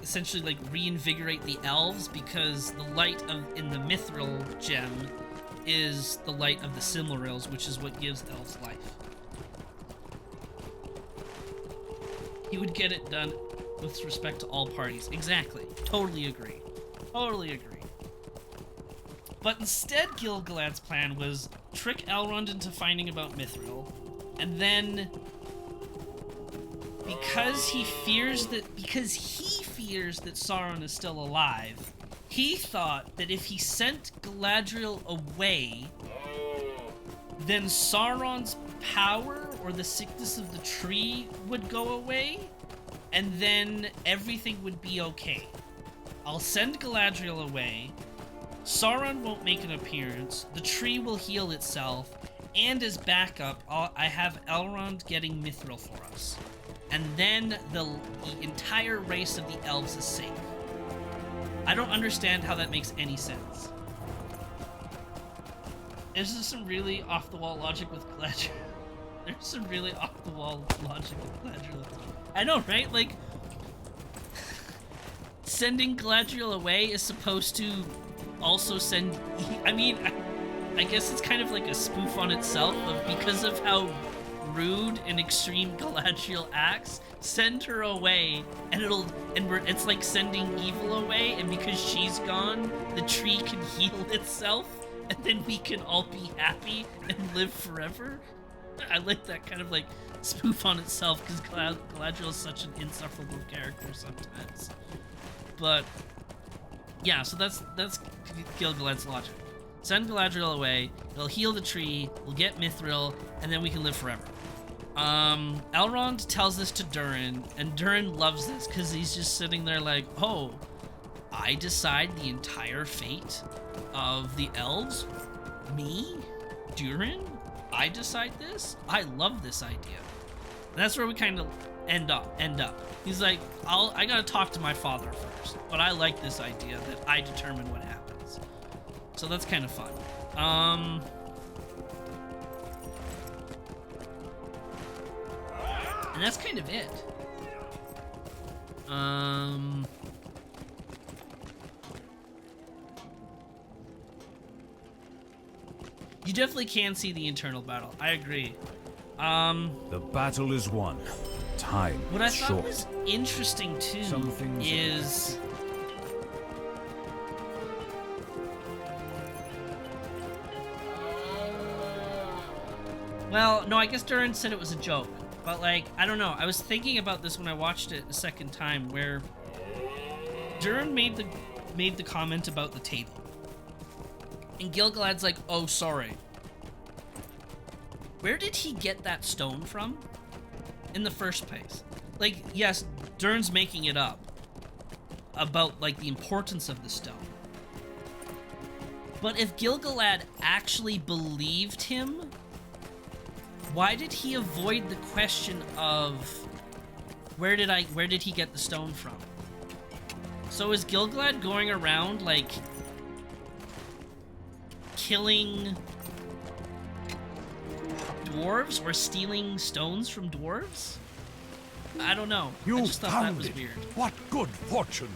Speaker 1: essentially like reinvigorate the elves, because the light in the Mithril gem is the light of the Silmarils, which is what gives elves life. He would get it done with respect to all parties. Exactly. Totally agree. Totally agree. But instead, Gil-galad's plan was trick Elrond into finding about Mithril, and then because he fears that Sauron is still alive, he thought that if he sent Galadriel away, then Sauron's power or the sickness of the tree would go away, and then everything would be okay. I'll send Galadriel away, Sauron won't make an appearance, the tree will heal itself, and as backup, I have Elrond getting Mithril for us. And then the entire race of the elves is safe. I don't understand how that makes any sense. This is some really off-the-wall logic with Galadriel. There's some really off-the-wall logic with Galadriel. I know, right? Like, sending Galadriel away is supposed to also send... I mean, I guess it's kind of like a spoof on itself of because of how rude and extreme Galadriel acts, send her away and it's like sending evil away, and because she's gone, the tree can heal itself and then we can all be happy and live forever. I like that kind of like spoof on itself because Galadriel is such an insufferable character sometimes. But yeah, so that's Gil-galad's logic. Send Galadriel away, it'll heal the tree, we'll get Mithril, and then we can live forever. Elrond tells this to Durin, and Durin loves this because he's just sitting there like, oh, I decide the entire fate of the elves? Me? Durin? I decide this? I love this idea. And that's where we kind of end up. He's like, I gotta talk to my father first, but I like this idea that I determine what happens. So that's kind of fun. And that's kind of it. You definitely can see the internal battle. I agree.
Speaker 3: The battle is won. Time
Speaker 1: what I
Speaker 3: is
Speaker 1: thought
Speaker 3: short.
Speaker 1: was interesting too is well, no, I guess Durin said it was a joke, but like, I don't know. I was thinking about this when I watched it a second time, where Durin made the comment about the table, and Gil-galad's like, "Oh, sorry." Where did he get that stone from in the first place? Like, yes, Durin's making it up about like the importance of the stone. But if Gil-galad actually believed him, why did he avoid the question of where did he get the stone from? So is Gil-galad going around like killing dwarves or stealing stones from dwarves? I don't know.
Speaker 2: You
Speaker 1: I just thought that was weird.
Speaker 2: What good fortune!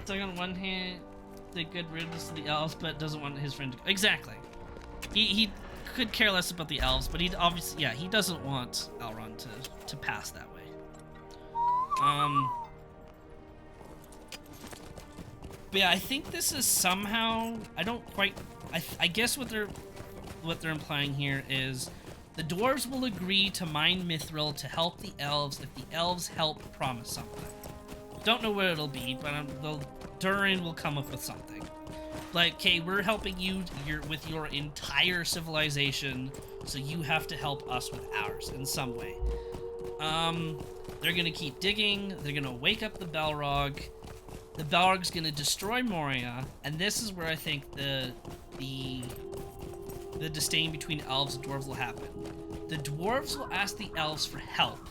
Speaker 1: So on one hand, the good riddance to the elves, but doesn't want his friend to go. Exactly. He could care less about the elves, but he obviously, yeah, he doesn't want Elrond to pass that way. But yeah, I think this is somehow, I don't quite, I guess what they're implying here is the dwarves will agree to mine Mithril to help the elves if the elves help promise something. Don't know what it'll be, but Durin will come up with something. Like, okay, we're helping you with your entire civilization, so you have to help us with ours in some way. They're gonna keep digging, they're gonna wake up the Balrog, the Balrog's gonna destroy Moria, and this is where I think the disdain between elves and dwarves will happen. The dwarves will ask the elves for help,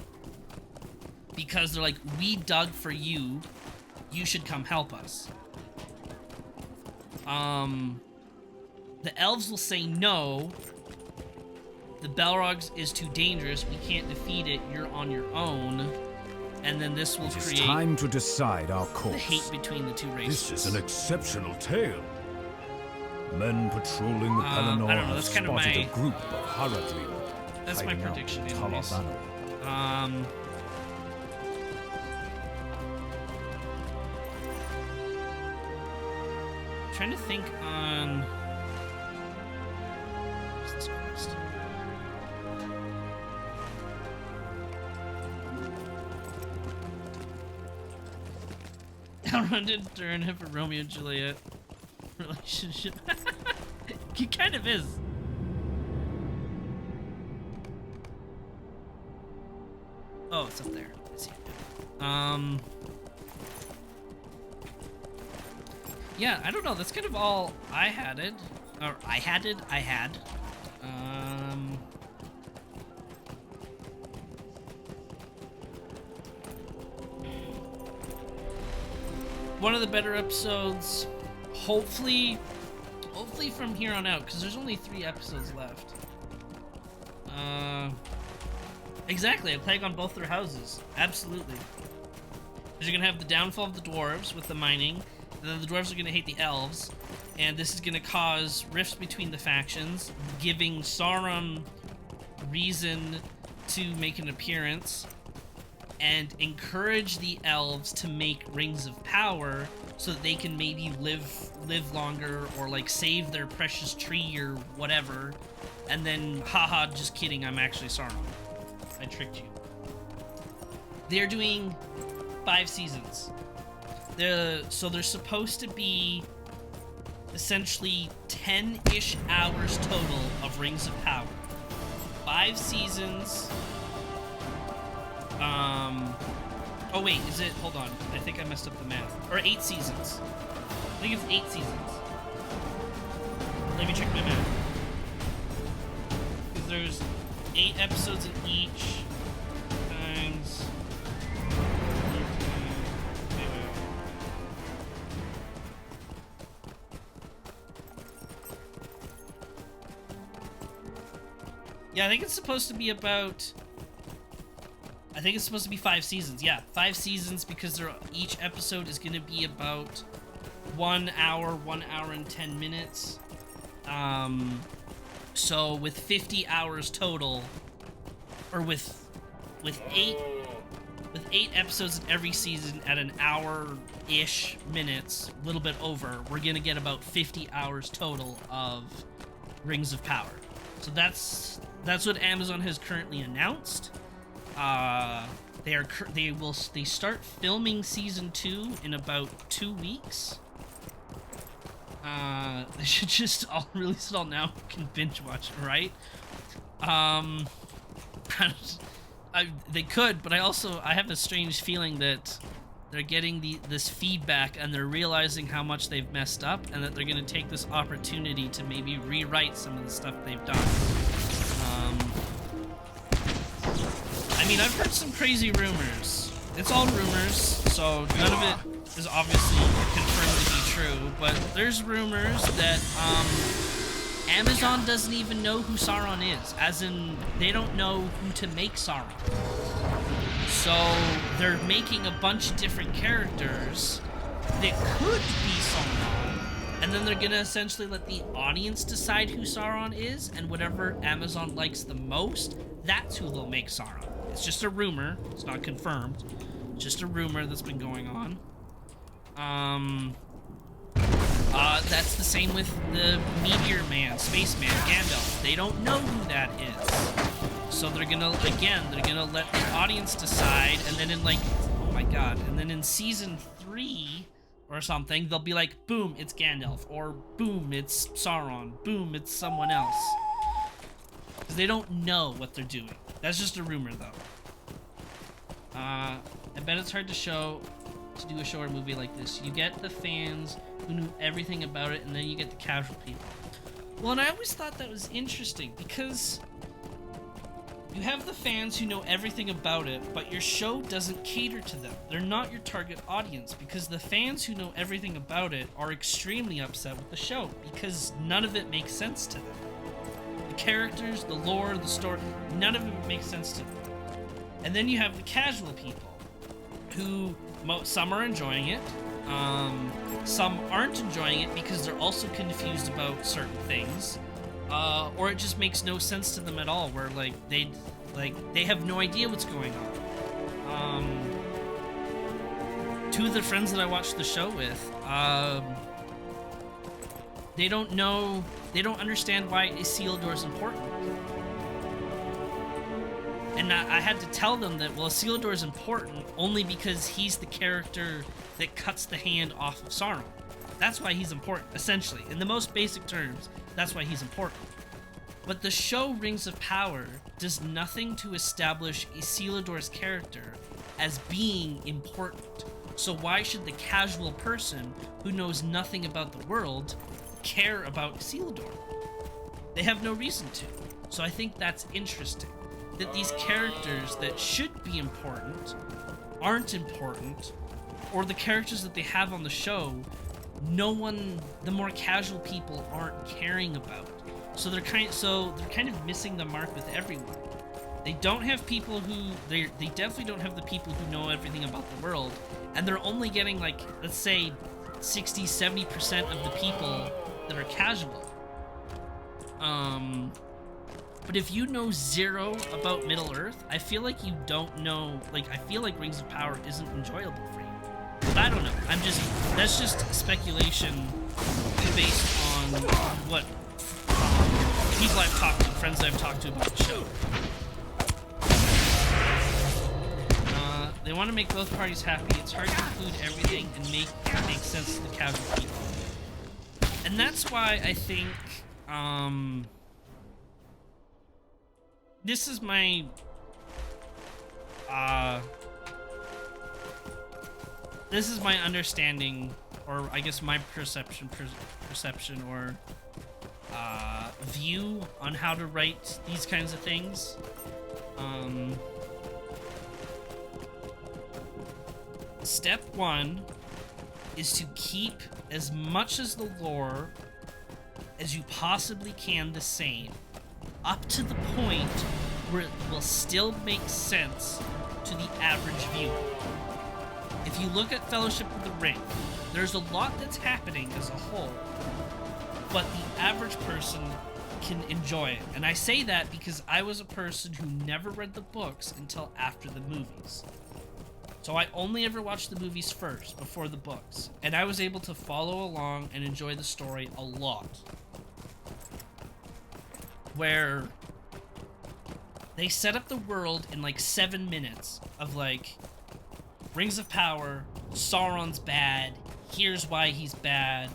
Speaker 1: because they're like, we dug for you, you should come help us. The elves will say no, the Balrog is too dangerous, we can't defeat it, you're on your own, and then this will create
Speaker 3: time to decide our course.
Speaker 1: The hate between the two races.
Speaker 3: This is an exceptional tale. Men patrolling the Pelennor
Speaker 1: I don't know,
Speaker 3: have
Speaker 1: that's kind of
Speaker 3: spotted
Speaker 1: my-
Speaker 3: a group of Haradrim.
Speaker 1: That's my
Speaker 3: hiding out
Speaker 1: prediction
Speaker 3: in
Speaker 1: anyways.
Speaker 3: Talos Anor.
Speaker 1: Trying to think on Jesus Christ. Elrond and Durin have a Romeo and Juliet relationship. He kind of is. Oh, it's up there. I see it. Yeah, I don't know. That's kind of all I had. One of the better episodes. Hopefully from here on out, because there's only 3 episodes left. Exactly, a plague on both their houses. Absolutely. Because you're gonna have the downfall of the dwarves with the mining, the dwarves are going to hate the elves, and this is going to cause rifts between the factions, giving Sauron reason to make an appearance, and encourage the elves to make rings of power so that they can maybe live longer, or like save their precious tree or whatever. And then, haha, just kidding, I'm actually Sauron. I tricked you. They're doing 5 seasons. So they're supposed to be essentially 10-ish hours total of Rings of Power. 5 seasons. Oh wait, is it? Hold on. I think I messed up the math. Or 8 seasons. I think it's 8 seasons. Let me check my math. Because there's 8 episodes in each. Times... Yeah, I think it's supposed to be about... I think it's supposed to be 5 seasons. Yeah, 5 seasons, because each episode is going to be about 1 hour and 10 minutes. So with 50 hours total, or with 8 episodes in every season at an hour-ish minutes, a little bit over, we're going to get about 50 hours total of Rings of Power. So that's what Amazon has currently announced. They start filming season 2 in about 2 weeks. They should just all release it all now. Can binge watch it, right? They could, but I have a strange feeling that they're getting this feedback and they're realizing how much they've messed up, and that they're going to take this opportunity to maybe rewrite some of the stuff they've done. I mean, I've heard some crazy rumors. It's all rumors, so none of it is obviously confirmed to be true, but there's rumors that Amazon doesn't even know who Sauron is, as in they don't know who to make Sauron. So they're making a bunch of different characters that could be Sauron, and then they're gonna essentially let the audience decide who Sauron is, and whatever Amazon likes the most, that's who they'll make Sauron. It's just a rumor. It's not confirmed. It's just a rumor that's been going on. That's the same with the Meteor Man, Spaceman, Gandalf. They don't know who that is. So they're gonna let the audience decide, and then in season 3 or something, they'll be like, boom, it's Gandalf, or boom, it's Sauron, boom, it's someone else. Because they don't know what they're doing. That's just a rumor, though. I bet it's hard to do a show or movie like this. You get the fans who knew everything about it, and then you get the casual people. Well, and I always thought that was interesting, because you have the fans who know everything about it, but your show doesn't cater to them. They're not your target audience, because the fans who know everything about it are extremely upset with the show, because none of it makes sense to them. The characters, the lore, the story, none of it makes sense to them. And then you have the casual people, who some are enjoying it, some aren't enjoying it because they're also confused about certain things, or it just makes no sense to them at all, where they have no idea what's going on. 2 of the friends that I watched the show with, they don't understand why Isildur is important. And I had to tell them that, well, Isildur is important only because he's the character that cuts the hand off of Sauron. That's why he's important, essentially. In the most basic terms, that's why he's important. But the show Rings of Power does nothing to establish Isildur's character as being important. So why should the casual person who knows nothing about the world care about Isildur? They have no reason to. So I think that's interesting. That these characters that should be important aren't important, or the characters that they have on the show, the more casual people aren't caring about. So they're kind of missing the mark with everyone. They don't have people who they definitely don't have the people who know everything about the world, and they're only getting, like, let's say 60, 70% of the people that are casual. But if you know zero about Middle-earth, I feel like you don't know, like, I feel like Rings of Power isn't enjoyable for you. But I don't know. That's just speculation based on what people I've talked to, friends I've talked to about the show. They want to make both parties happy. It's hard to include everything and make sense to the casual people. And that's why I think, this is my, understanding, or I guess my perception or view on how to write these kinds of things. Step one is to keep as much as the lore as you possibly can the same, up to the point where it will still make sense to the average viewer. If you look at Fellowship of the Ring, there's a lot that's happening as a whole, but the average person can enjoy it. And I say that because I was a person who never read the books until after the movies. So I only ever watched the movies first, before the books. And I was able to follow along and enjoy the story a lot. Where they set up the world in like 7 minutes of like, Rings of Power, Sauron's bad, here's why he's bad,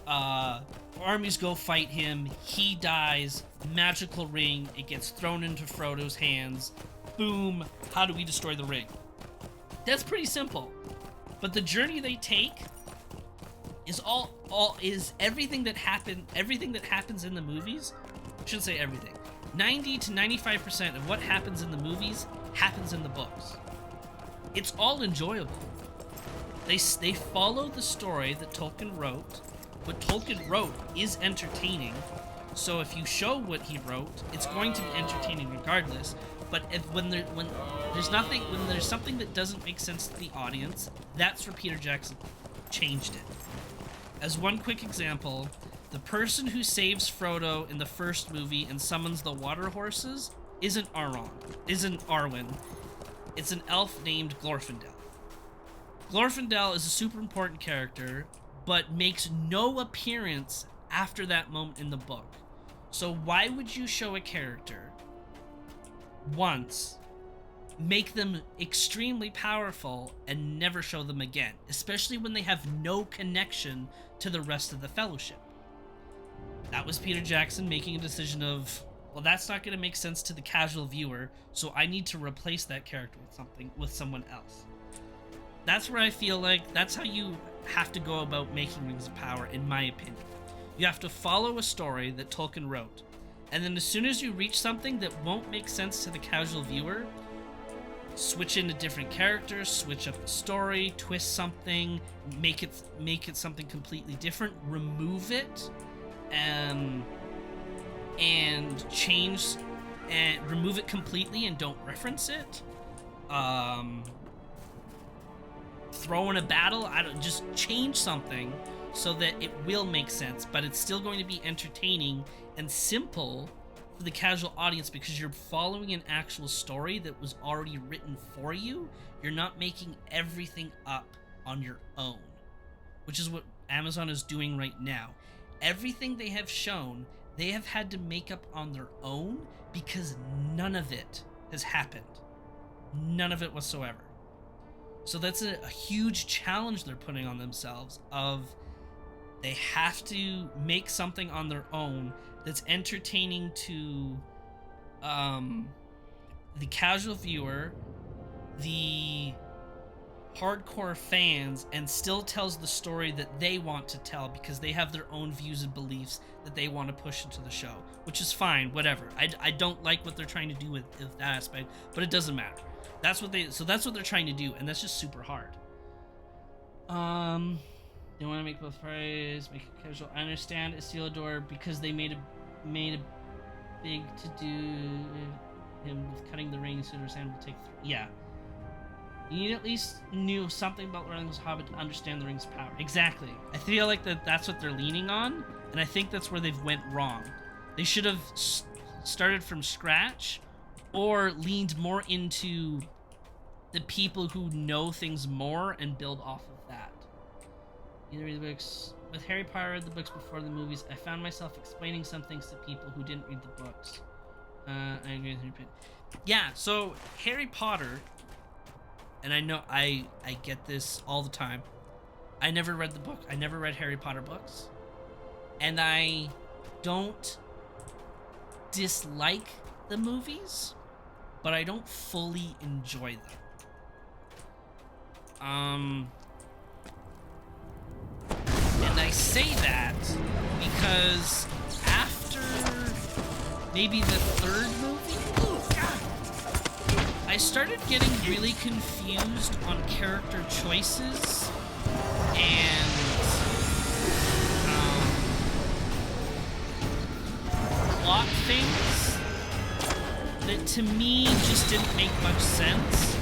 Speaker 1: armies go fight him, he dies, magical ring, it gets thrown into Frodo's hands, boom, how do we destroy the ring? That's pretty simple. But the journey they take is is everything that happens in the movies. I shouldn't say everything. 90 to 95% of what happens in the movies happens in the books. It's all enjoyable. They follow the story that Tolkien wrote. What Tolkien wrote is entertaining. So if you show what he wrote, it's going to be entertaining regardless. But when there's something that doesn't make sense to the audience, that's where Peter Jackson changed it. As one quick example, the person who saves Frodo in the first movie and summons the water horses isn't Arwen. It's an elf named Glorfindel. Glorfindel is a super important character, but makes no appearance after that moment in the book. So why would you show a character once, make them extremely powerful, and never show them again, especially when they have no connection to the rest of the Fellowship? That was Peter Jackson making a decision of, well, that's not going to make sense to the casual viewer, so I need to replace that character with someone else. That's where I feel like that's how you have to go about making Rings of Power, in my opinion. You have to follow a story that Tolkien wrote, and then as soon as you reach something that won't make sense to the casual viewer, switch into different characters, switch up the story, twist something, make it something completely different, remove it, and change and remove it completely and don't reference it. Throw in a battle, just change something so that it will make sense, but it's still going to be entertaining and simple for the casual audience because you're following an actual story that was already written for you. You're not making everything up on your own, which is what Amazon is doing right now. Everything they have shown, they have had to make up on their own because none of it has happened. None of it whatsoever. So that's a huge challenge they're putting on themselves of they have to make something on their own that's entertaining to the casual viewer, the hardcore fans, and still tells the story that they want to tell because they have their own views and beliefs that they want to push into the show, which is fine, whatever. I don't like what they're trying to do with that aspect, but it doesn't matter. That's what they're trying to do, and that's just super hard. They want to make both parties, make it casual. I understand Isildur because they made a big to do him with cutting the ring. Isildur Sand will take 3. Yeah. You need at least knew something about learning this Hobbit to understand the ring's power. Exactly. I feel like that's what they're leaning on, and I think that's where they've went wrong. They should have started from scratch, or leaned more into the people who know things more and build off of that. Either read the books. With Harry Potter, I read the books before the movies. I found myself explaining some things to people who didn't read the books. I agree with you. Yeah, so Harry Potter, and I know I get this all the time. I never read the book. I never read Harry Potter books. And I don't dislike the movies, but I don't fully enjoy them. And I say that because after maybe the third movie, I started getting really confused on character choices and plot things that to me just didn't make much sense,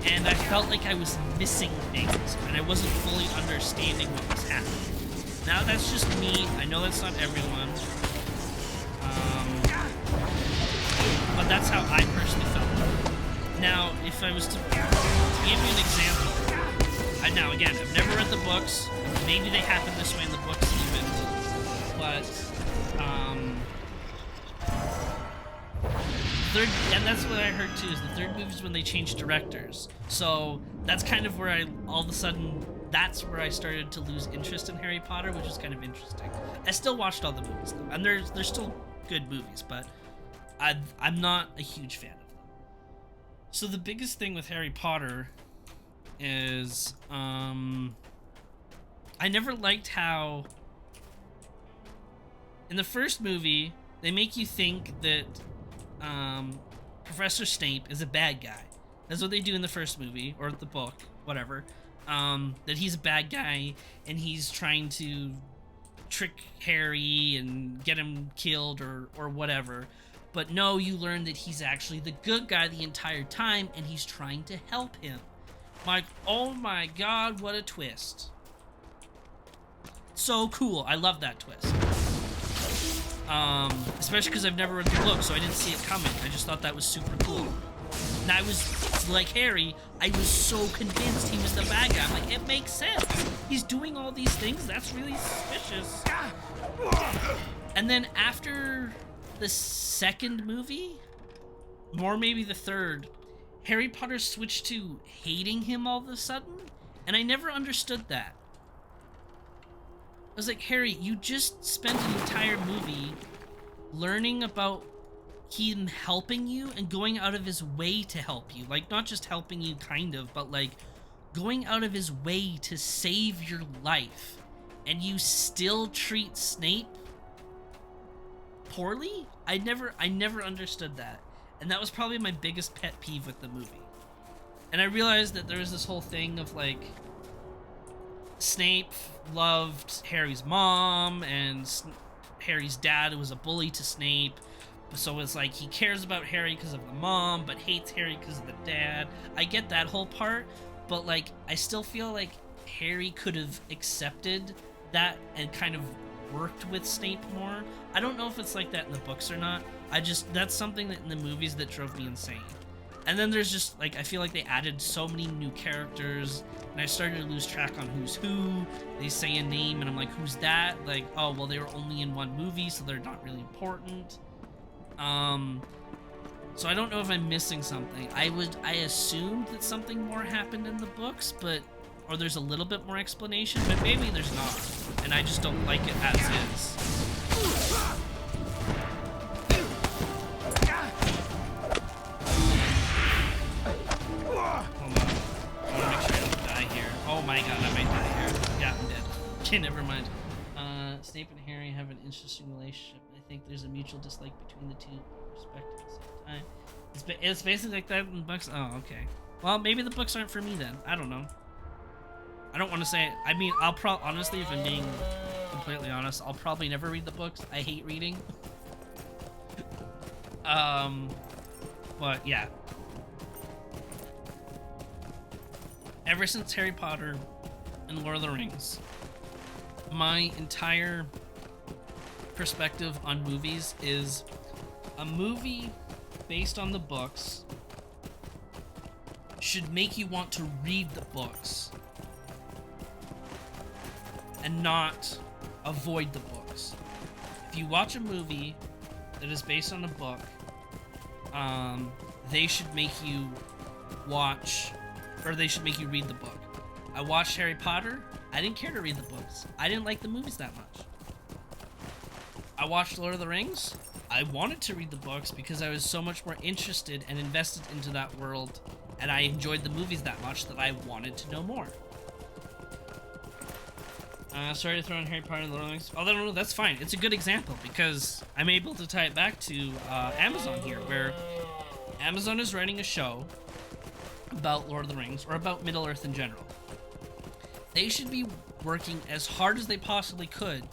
Speaker 1: and I felt like I was missing things and I wasn't fully understanding what was happening. Now that's just me. I know that's not everyone, but that's how I personally felt. Now, if I was to give you an example, now again, I've never read the books. Maybe they happen this way in the books even, but third, and that's what I heard too, is the third movie is when they changed directors. So that's kind of where all of a sudden, that's where I started to lose interest in Harry Potter, which is kind of interesting. I still watched all the movies though, and they're still good movies, but I'm not a huge fan of them. So the biggest thing with Harry Potter is I never liked how in the first movie they make you think that Professor Snape is a bad guy. That's what they do in the first movie, or the book, whatever. That he's a bad guy, and he's trying to trick Harry and get him killed, or whatever. But no, you learn that he's actually the good guy the entire time, and he's trying to help him. Like, oh my god, what a twist. So cool. I love that twist. Especially because I've never read the book, so I didn't see it coming. I just thought that was super cool. And I was, like Harry, I was so convinced he was the bad guy. I'm like, it makes sense. He's doing all these things. That's really suspicious. And then after the second movie, or maybe the third, Harry Potter switched to hating him all of a sudden, and I never understood that. I was like, Harry, you just spent an entire movie learning about him helping you and going out of his way to help you. Like, not just helping you, kind of, but like going out of his way to save your life. And you still treat Snape poorly? I never understood that. And that was probably my biggest pet peeve with the movie. And I realized that there was this whole thing of like, Snape loved Harry's mom, and Harry's dad was a bully to Snape. So it's like he cares about Harry because of the mom, but hates Harry because of the dad. I get that whole part, but like I still feel like Harry could have accepted that and kind of worked with Snape more. I don't know if it's like that in the books or not. That's something that in the movies that drove me insane. And then there's just, like, I feel like they added so many new characters, and I started to lose track on who's who. They say a name, and I'm like, who's that? Like, oh, well, they were only in one movie, so they're not really important. So I don't know if I'm missing something. I assumed that something more happened in the books, or there's a little bit more explanation, but maybe there's not, and I just don't like it as is. Oh my god, I might die here. Yeah, I'm dead. Okay, never mind. Snape and Harry have an interesting relationship. I think there's a mutual dislike between the two, respect at the same time. It's basically like that in the books. Oh, okay. Well, maybe the books aren't for me then. I don't know. I don't want to say it. I mean, honestly, if I'm being completely honest, I'll probably never read the books. I hate reading. But yeah. ever since Harry Potter and Lord of the Rings, my entire perspective on movies is a movie based on the books should make you want to read the books and not avoid the books. If you watch a movie that is based on a book, they should make you watch, or they should make you read the book. I watched Harry Potter. I didn't care to read the books. I didn't like the movies that much. I watched Lord of the Rings. I wanted to read the books because I was so much more interested and invested into that world, and I enjoyed the movies that much that I wanted to know more. Sorry to throw in Harry Potter and Lord of the Rings. Oh, no, that's fine. It's a good example because I'm able to tie it back to Amazon here, where Amazon is writing a show about Lord of the Rings, or about Middle-earth in general. They should be working as hard as they possibly could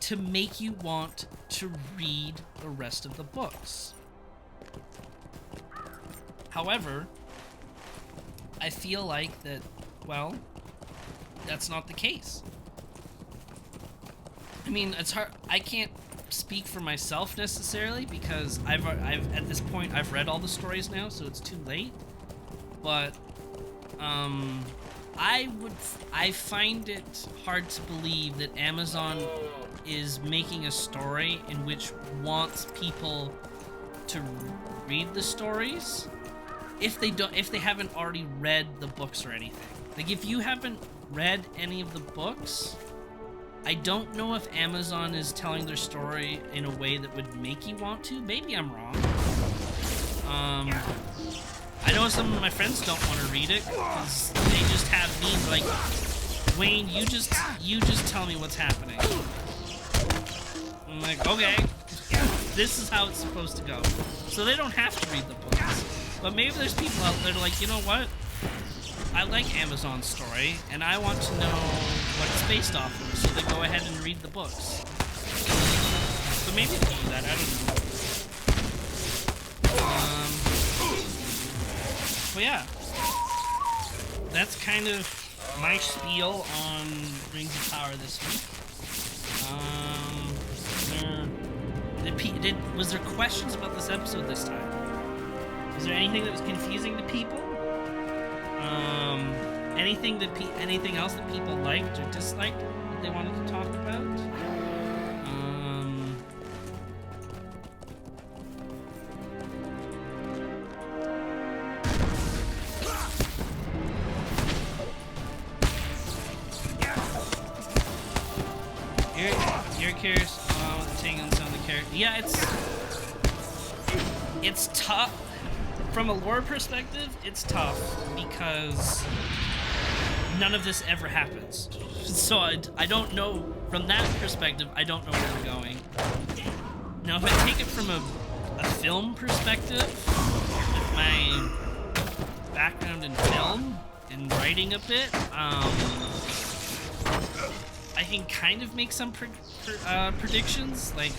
Speaker 1: to make you want to read the rest of the books. However, I feel like that, well, that's not the case. I mean, it's hard. I can't speak for myself necessarily because I've at this point I've read all the stories now, so it's too late. But I find it hard to believe that Amazon is making a story in which wants people to read the stories if they haven't already read the books or anything. Like, if you haven't read any of the books, I don't know if Amazon is telling their story in a way that would make you want to. Maybe I'm wrong. I know some of my friends don't want to read it because they just have memes like, Wayne, you just tell me what's happening. I'm like, okay, this is how it's supposed to go. So they don't have to read the books. But maybe there's people out there like, you know what? I like Amazon's story, and I want to know what it's based off of, so they go ahead and read the books. So maybe they do that, I don't know. But yeah, that's kind of my spiel on Rings of Power this week. Was there questions about this episode this time? Was there anything that was confusing to people? Anything else that people liked or disliked that they wanted to talk about? You're curious taking on some of the characters. Yeah, it's tough. From a lore perspective, it's tough because none of this ever happens. So I don't know, from that perspective, I don't know where we're going. Now, if I take it from a film perspective, with my background in film and writing a bit, I can kind of make some predictions. Like,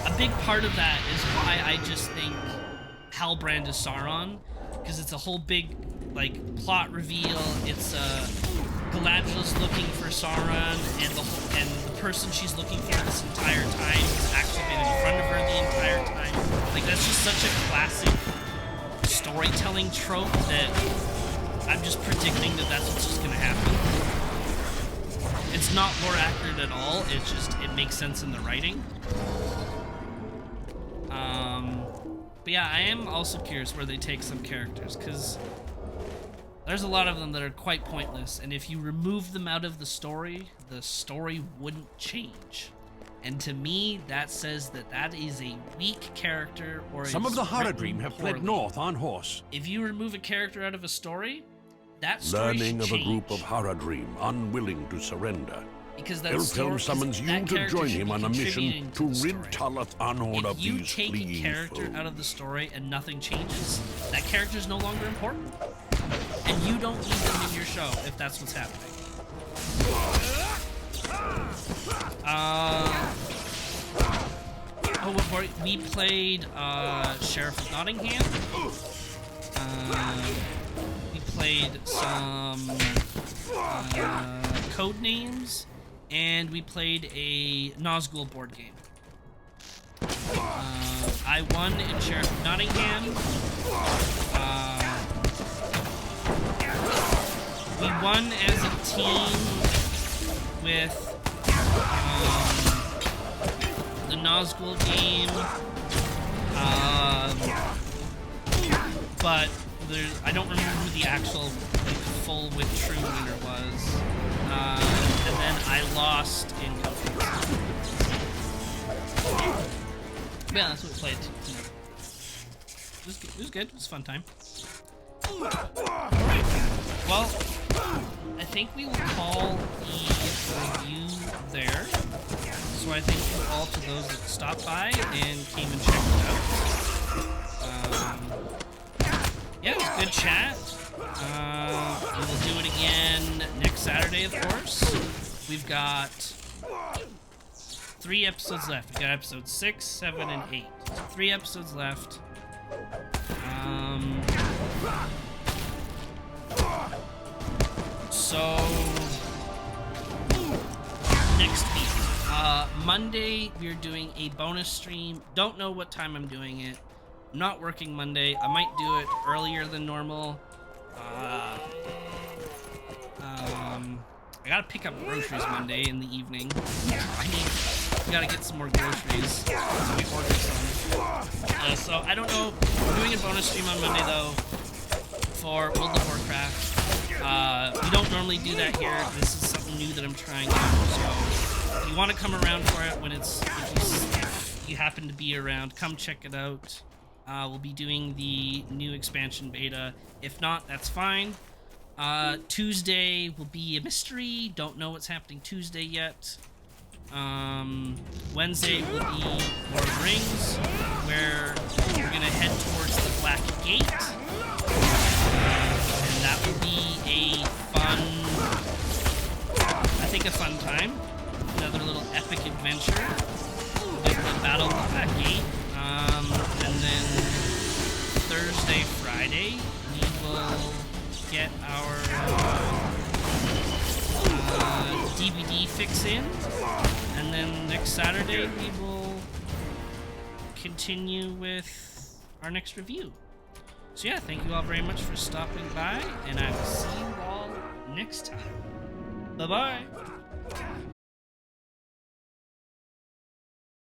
Speaker 1: a big part of that is why I just think Halbrand is Sauron, because it's a whole big, like, plot reveal. It's Galadriel's looking for Sauron, and the person she's looking for this entire time has actually been in front of her the entire time. Like, that's just such a classic storytelling trope that I'm just predicting that that's what's just gonna happen. It's not lore accurate at all. It's just, it makes sense in the writing. But yeah, I am also curious where they take some characters, because there's a lot of them that are quite pointless, and if you remove them out of the story wouldn't change. And to me, that says that that is a weak character, or
Speaker 2: some of the Haradrim have fled north on horse.
Speaker 1: If you remove a character out of a story, that story
Speaker 2: learning
Speaker 1: should
Speaker 2: of
Speaker 1: change.
Speaker 2: a group of Haradrim unwilling to surrender.
Speaker 1: Because that
Speaker 2: Elfhelm summons you to join him on a mission to rid Talath Anhod of these
Speaker 1: If you take a character out of the story and nothing changes, that character is no longer important. And you don't need them in your show if that's what's happening. We played Sheriff of Nottingham. We played some Codenames, and we played a Nazgul board game. I won in Sheriff of Nottingham. We won as a team with the Nazgul game, but I don't remember who the actual full with true winner was. And then I lost in Codenames. Yeah, that's what we played. It was good. It was a fun time. Alright. Well, I think we will call the review there. So I thank you all to those that stopped by and came and checked it out. Yeah, it was a good chat. We will do it again next Saturday, of course. We've got 3 episodes left. We've got episodes 6, 7, and 8. So 3 episodes left. So next week, Monday, we're doing a bonus stream. Don't know what time I'm doing it. I'm not working Monday. I might do it earlier than normal. I gotta pick up groceries Monday in the evening. We gotta get some more groceries. So we ordered some. So I don't know. We're doing a bonus stream on Monday though for World of Warcraft. We don't normally do that here. This is something new that I'm trying out. So if you want to come around for it when if you happen to be around, come check it out. We'll be doing the new expansion beta. If not, that's fine. Tuesday will be a mystery. Don't know what's happening Tuesday yet. Wednesday will be Lord of the Rings, where we're gonna head towards the Black Gate. And that will be a fun time. Another little epic adventure. We'll get the Battle of the Black Gate. And then Thursday, Friday, we will get our DVD fix in, and then next Saturday we will continue with our next review. So yeah, thank you all very much for stopping by, and I will see you all next time. Bye-bye!